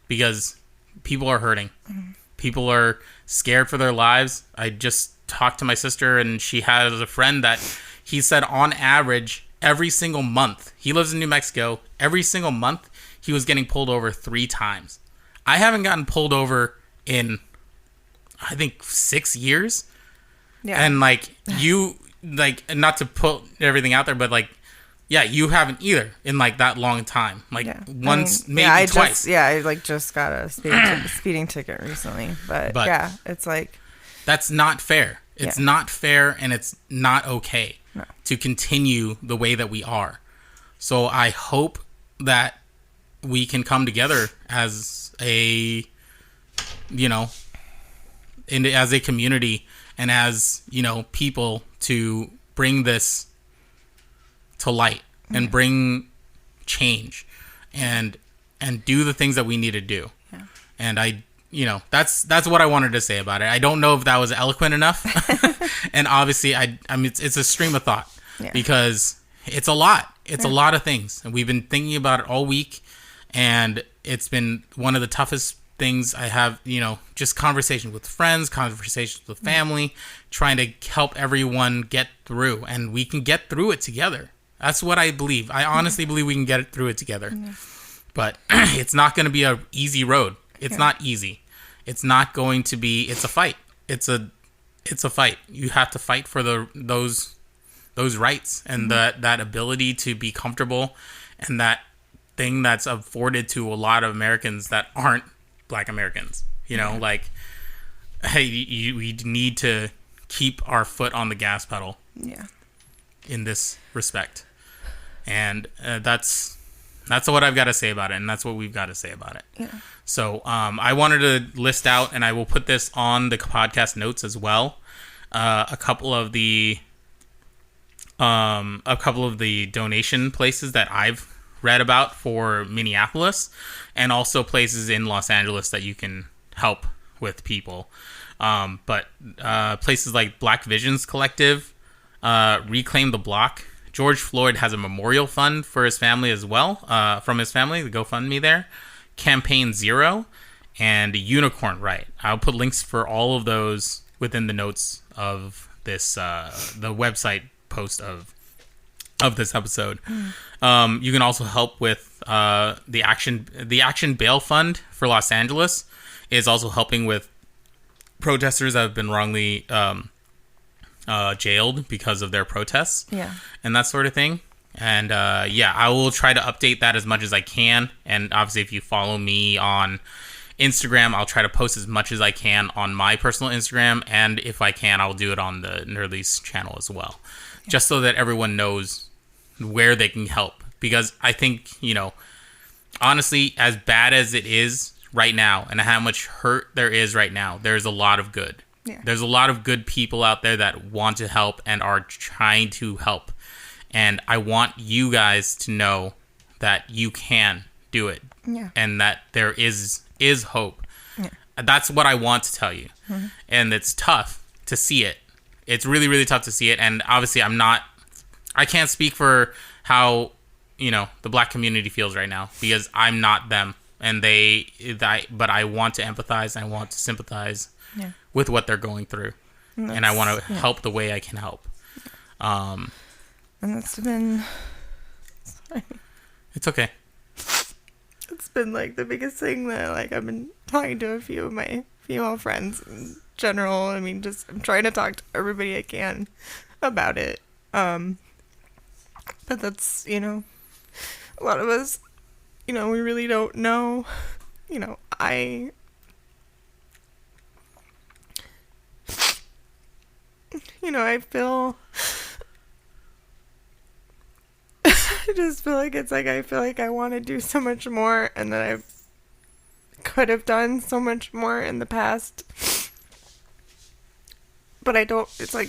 because people are hurting. Mm-hmm. People are scared for their lives. I just talked to my sister, and she has a friend that he said on average every single month, he lives in New Mexico, every single month he was getting pulled over 3 times. I haven't gotten pulled over in, I think, 6 years. Yeah. And like, you, like, not to put everything out there, but like, yeah, you haven't either in like that long time. Like, once, maybe twice. I just got a speeding ticket recently, but yeah, it's like, that's not fair. It's not fair, and it's not okay to continue the way that we are. So I hope that we can come together as a, you know, as a community and as, you know, people to bring this to light and bring change and do the things that we need to do. Yeah. And I, you know, that's what I wanted to say about it. I don't know if that was eloquent enough. And obviously I mean, it's a stream of thought because it's a lot. It's a lot of things. And we've been thinking about it all week. And it's been one of the toughest things I have, you know, just conversations with friends, conversations with family, trying to help everyone get through. And we can get through it together. That's what I believe. I honestly believe we can get through it together. But it's not going to be an easy road. It's not easy. It's not going to be. It's a fight. It's a fight. You have to fight for those rights and that ability to be comfortable, and that thing that's afforded to a lot of Americans that aren't Black Americans. You know, like, hey, we need to keep our foot on the gas pedal. Yeah. In this respect, and that's what I've got to say about it, and that's what we've got to say about it. Yeah. So I wanted to list out, and I will put this on the podcast notes as well, a couple of the donation places that I've read about for Minneapolis, and also places in Los Angeles that you can help with people. But places like Black Visions Collective, Reclaim the Block. George Floyd has a memorial fund for his family as well, from his family, the GoFundMe there. Campaign Zero, and Unicorn Right. I'll put links for all of those within the notes of this, the website post of this episode. You can also help with the Action Bail Fund for Los Angeles is also helping with protesters that have been wrongly jailed because of their protests, and that sort of thing. And I will try to update that as much as I can. And obviously, if you follow me on Instagram, I'll try to post as much as I can on my personal Instagram, and if I can, I'll do it on the Nerd Lys channel as well, just so that everyone knows where they can help. Because I think, honestly, as bad as it is right now, and how much hurt there is right now, there's a lot of good. There's a lot of good people out there that want to help and are trying to help. And I want you guys to know that you can do it. And that there is hope. That's what I want to tell you. And it's tough to see it. It's really, really tough to see it. And obviously I can't speak for how, the Black community feels right now, because I'm not them. And but I want to empathize, and I want to sympathize with what they're going through. And I want to help the way I can help. And that's been... Sorry. It's okay. It's been, the biggest thing that, I've been talking to a few of my female friends in general. I mean, I'm trying to talk to everybody I can about it. But that's, a lot of us, we really don't know. I feel... I just feel like I feel like I want to do so much more, and that I could have done so much more in the past. But I don't, it's a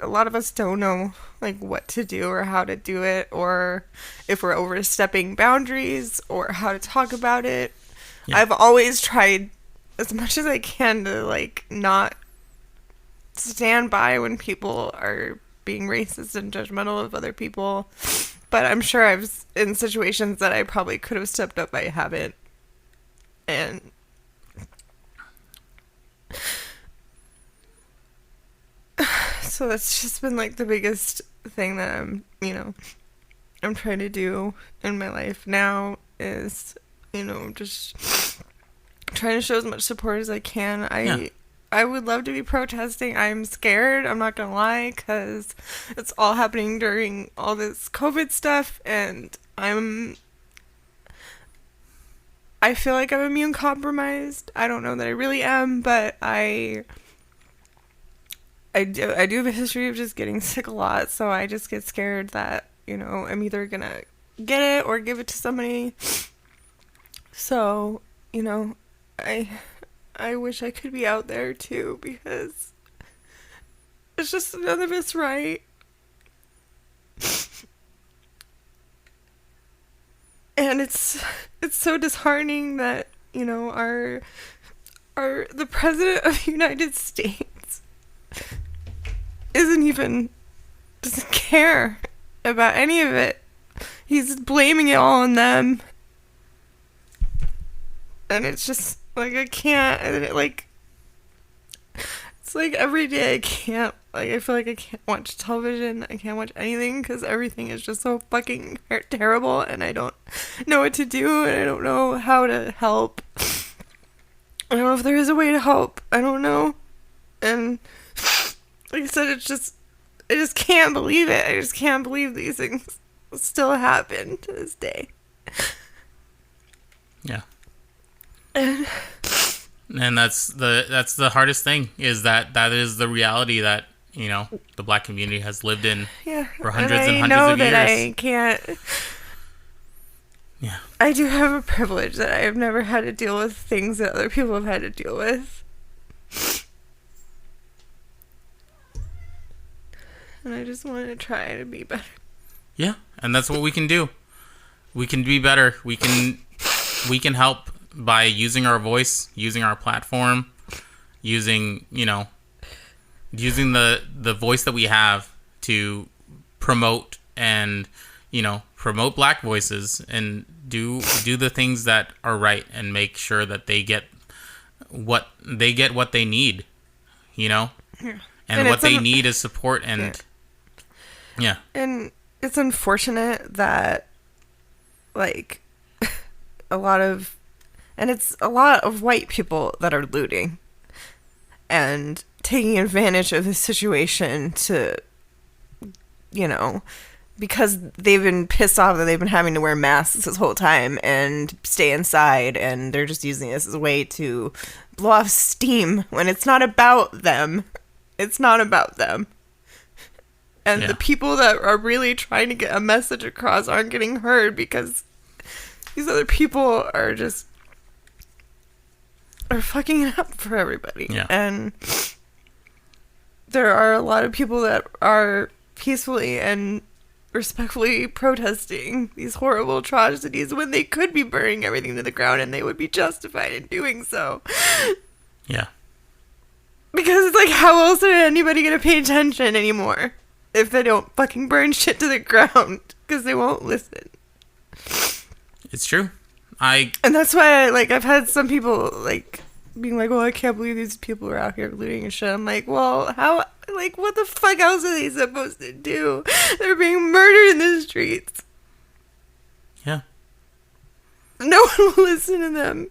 lot of us don't know, what to do or how to do it, or if we're overstepping boundaries, or how to talk about it. I've always tried as much as I can to, not stand by when people are being racist and judgmental of other people. But I'm sure I've in situations that I probably could have stepped up, I haven't. And so that's just been the biggest thing that I'm trying to do in my life now is, just trying to show as much support as I can. I would love to be protesting. I'm scared, I'm not gonna lie, because it's all happening during all this COVID stuff, and I feel like I'm immune compromised. I don't know that I really am, but I do have a history of just getting sick a lot, so I just get scared that, I'm either gonna get it or give it to somebody. So, I wish I could be out there too, because it's just none of it's right. And it's so disheartening that, the president of the United States doesn't care about any of it. He's blaming it all on them. And it's just I can't, it's every day I can't, I feel like I can't watch television, I can't watch anything, because everything is just so fucking terrible, and I don't know what to do, and I don't know how to help. I don't know if there is a way to help. I don't know. And like I said, I just can't believe it. I just can't believe these things still happen to this day. Yeah. And that's the hardest thing, is that is the reality that, you know, the Black community has lived in for hundreds and hundreds of years. I know that I can't. Yeah. I do have a privilege that I have never had to deal with things that other people have had to deal with. And I just want to try to be better. Yeah, and that's what we can do. We can be better. We can help by using our voice, using our platform, using the voice that we have to promote and, you know, promote Black voices and do the things that are right and make sure that they get what they need, you know? Yeah. And what they need is support and yeah. And it's unfortunate that, like, it's a lot of white people that are looting and taking advantage of this situation to, you know, because they've been pissed off that they've been having to wear masks this whole time and stay inside, and they're just using this as a way to blow off steam when it's not about them. It's not about them. And the people that are really trying to get a message across aren't getting heard because these other people are fucking it up for everybody. Yeah. And there are a lot of people that are peacefully and respectfully protesting these horrible atrocities when they could be burning everything to the ground, and they would be justified in doing so. Yeah. Because it's like, how else are anybody going to pay attention anymore if they don't fucking burn shit to the ground? Because they won't listen. It's true. And that's why, I've had some people, being like, oh, I can't believe these people are out here looting and shit. I'm like, well, how, what the fuck else are they supposed to do? They're being murdered in the streets. Yeah. No one will listen to them.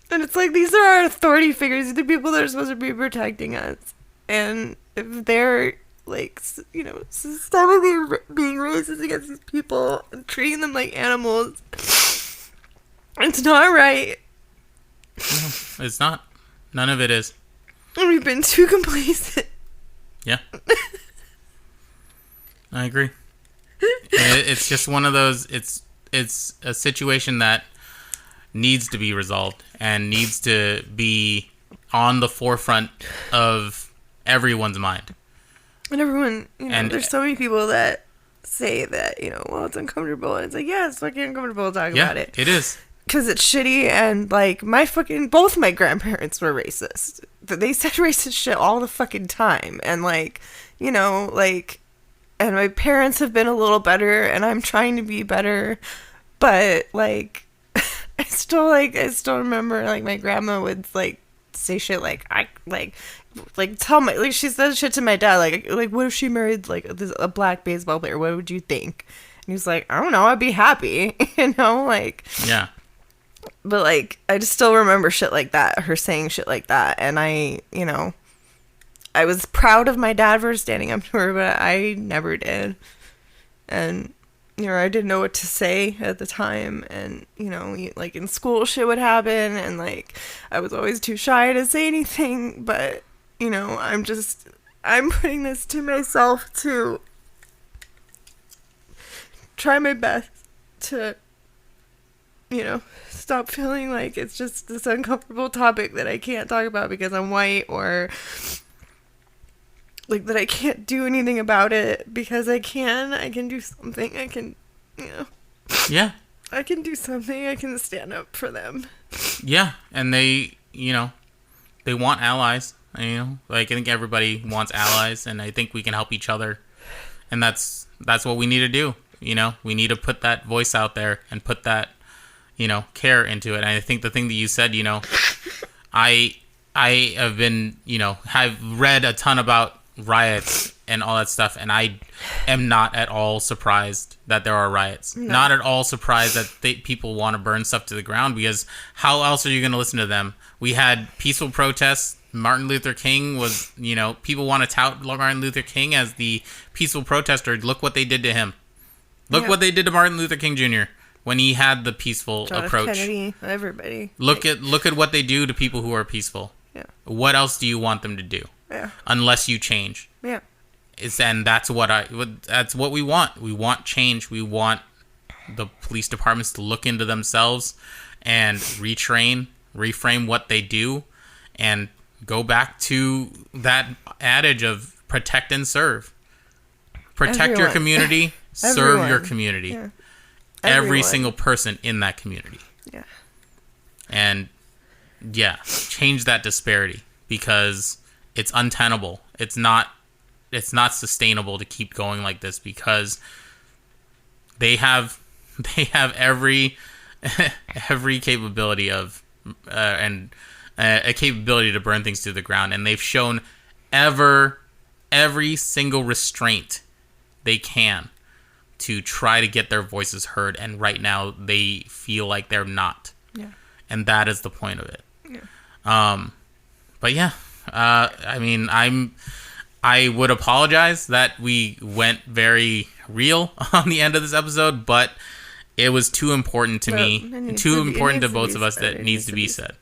And it's like, these are our authority figures. These are the people that are supposed to be protecting us. And if they're, systemically being racist against these people and treating them like animals, it's not right. No, it's not. None of it is. And we've been too complacent. Yeah. I agree. It's just one of those, it's a situation that needs to be resolved and needs to be on the forefront of everyone's mind. And everyone, there's so many people that say that, well, it's uncomfortable. And it's like, yeah, it's fucking uncomfortable to talk about it. Yeah, it is. Because it's shitty, and, both my grandparents were racist. They said racist shit all the fucking time. And, and my parents have been a little better, and I'm trying to be better. But, I still remember, my grandma would, say shit she says shit to my dad, what if she married, a black baseball player? What would you think? And he's like, I don't know, I'd be happy, Yeah. But, I just still remember shit like that, her saying shit like that, and I was proud of my dad for standing up to her, but I never did. And, I didn't know what to say at the time, and, in school shit would happen, and, I was always too shy to say anything, but, I'm putting this to myself to try my best to, stop feeling like it's just this uncomfortable topic that I can't talk about because I'm white, or that I can't do anything about it because I can do something. I can, Yeah. I can do something. I can stand up for them. Yeah, and they want allies. I think everybody wants allies, and I think we can help each other, and that's what we need to do. We need to put that voice out there and put that, care into it. And I think the thing that you said, I have been, have read a ton about riots and all that stuff, and I am not at all surprised that there are riots. No. Not at all surprised that people want to burn stuff to the ground, because how else are you going to listen to them? We had peaceful protests. Martin Luther King was, people want to tout Martin Luther King as the peaceful protester. Look what they did to him. Look what they did to Martin Luther King Jr. when he had the peaceful John F. approach. Kennedy, everybody. Look at what they do to people who are peaceful. Yeah. What else do you want them to do? Yeah. Unless you change. Yeah. And that's what we want. We want change. We want the police departments to look into themselves and reframe what they do, and go back to that adage of protect and serve. Protect your community, serve your community. Yeah. Every single person in that community. Yeah. And change that disparity, because it's untenable. It's not sustainable to keep going like this, because they have every capability of a capability to burn things to the ground, and they've shown every single restraint they can to try to get their voices heard, and right now they feel like they're not. Yeah. And that is the point of it. Yeah. But yeah, I would apologize that we went very real on the end of this episode, but it was too important to me, too important to both of us, that it needs to be said.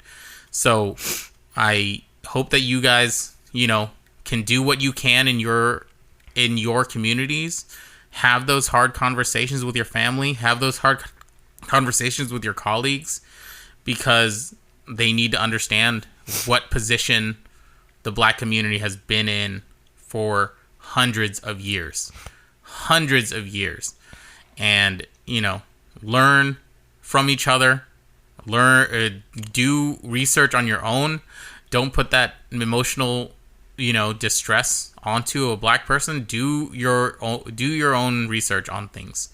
So I hope that you guys, can do what you can in your communities. Have those hard conversations with your family. Have those hard conversations with your colleagues, because they need to understand what position the Black community has been in for hundreds of years. And, learn from each other. Do research on your own. Don't put that emotional, distress onto a Black person. Do your own research on things,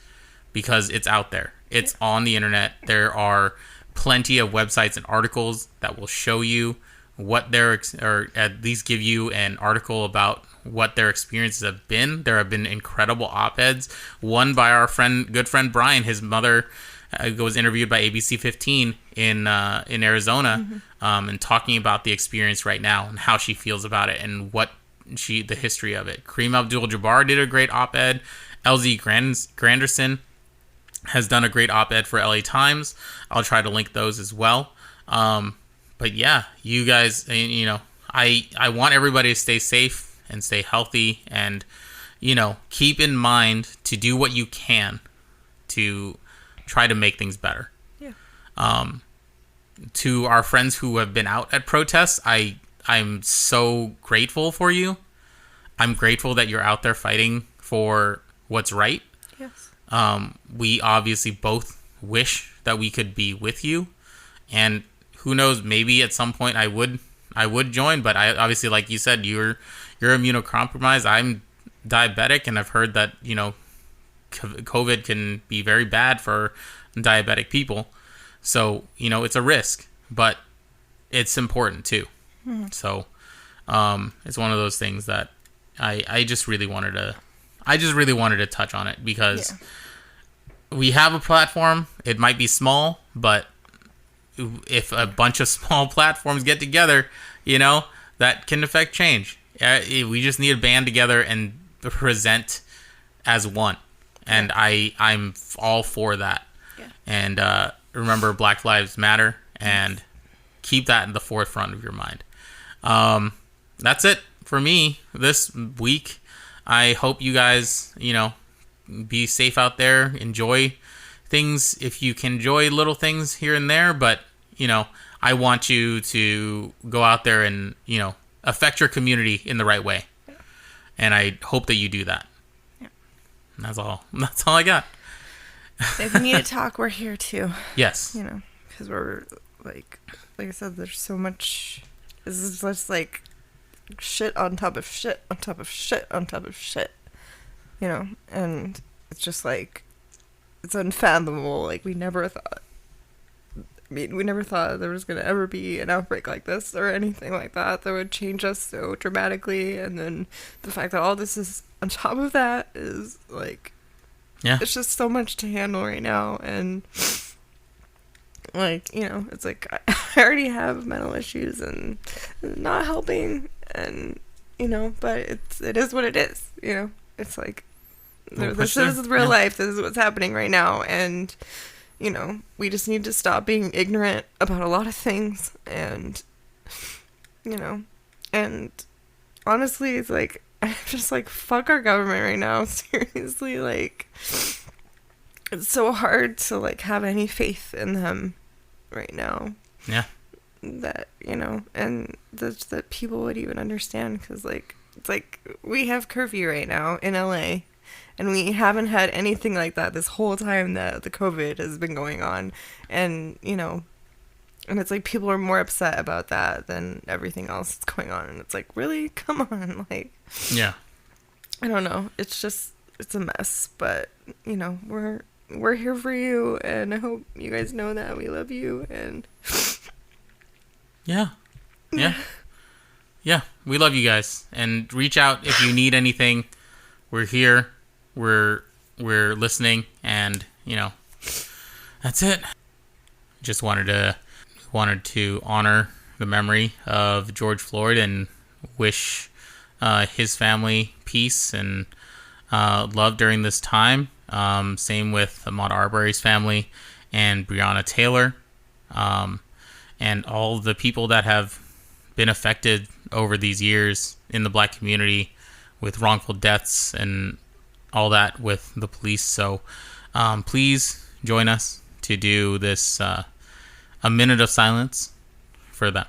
because it's out there. It's on the internet. There are plenty of websites and articles that will show you what or at least give you an article about what their experiences have been. There have been incredible op-eds. One by our good friend Brian. His mother was interviewed by ABC 15 in Arizona, and talking about the experience right now and how she feels about it and the history of it. Kareem Abdul-Jabbar did a great op-ed. LZ Granderson has done a great op-ed for LA Times. I'll try to link those as well. But yeah, you guys, I want everybody to stay safe and stay healthy, and, keep in mind to do what you can to try to make things better. Yeah. To our friends who have been out at protests, I'm so grateful for you. I'm grateful that you're out there fighting for what's right. Yes. We obviously both wish that we could be with you, and who knows, maybe at some point I would join, but I obviously, like you said, you're immunocompromised. I'm diabetic, and I've heard that, COVID can be very bad for diabetic people. So, it's a risk, but it's important too. Mm-hmm. So, it's one of those things that I just really wanted to touch on it, because we have a platform. It might be small, but if a bunch of small platforms get together, that can affect change. We just need to band together and present as one. And I'm all for that. Yeah. And remember, Black Lives Matter, and keep that in the forefront of your mind. That's it for me this week. I hope you guys, be safe out there. Enjoy things if you can enjoy little things here and there. But, I want you to go out there and, affect your community in the right way. Yeah. And I hope that you do that. Yeah. And that's all I got. If you need to talk, we're here too. Yes. Because we're like I said, there's so much. This is just like shit on top of shit on top of shit on top of shit. And it's just like, it's unfathomable. Like, we never thought there was going to ever be an outbreak like this or anything like that would change us so dramatically. And then the fact that all this is on top of that is like, Yeah. It's just so much to handle right now. And, like, it's like I already have mental issues and not helping. And, but it is what it is, It's like, this is real life. This is what's happening right now. And, we just need to stop being ignorant about a lot of things. And, and honestly, it's like, I'm just like, fuck our government right now. Seriously, like, it's so hard to, like, have any faith in them right now. Yeah. That, and that people would even understand. Because, like, it's like, we have curfew right now in LA. And we haven't had anything like that this whole time that the COVID has been going on. And, and it's like people are more upset about that than everything else that's going on. And it's like, really? Come on. Like, yeah. I don't know. It's a mess. But, we're here for you. And I hope you guys know that we love you. And yeah. Yeah. Yeah. We love you guys. And reach out if you need anything. We're here. We're listening, and that's it. Just wanted to honor the memory of George Floyd and wish his family peace and love during this time. Same with Ahmaud Arbery's family and Brianna Taylor, and all the people that have been affected over these years in the Black community with wrongful deaths and all that with the police. So please join us to do this a minute of silence for them.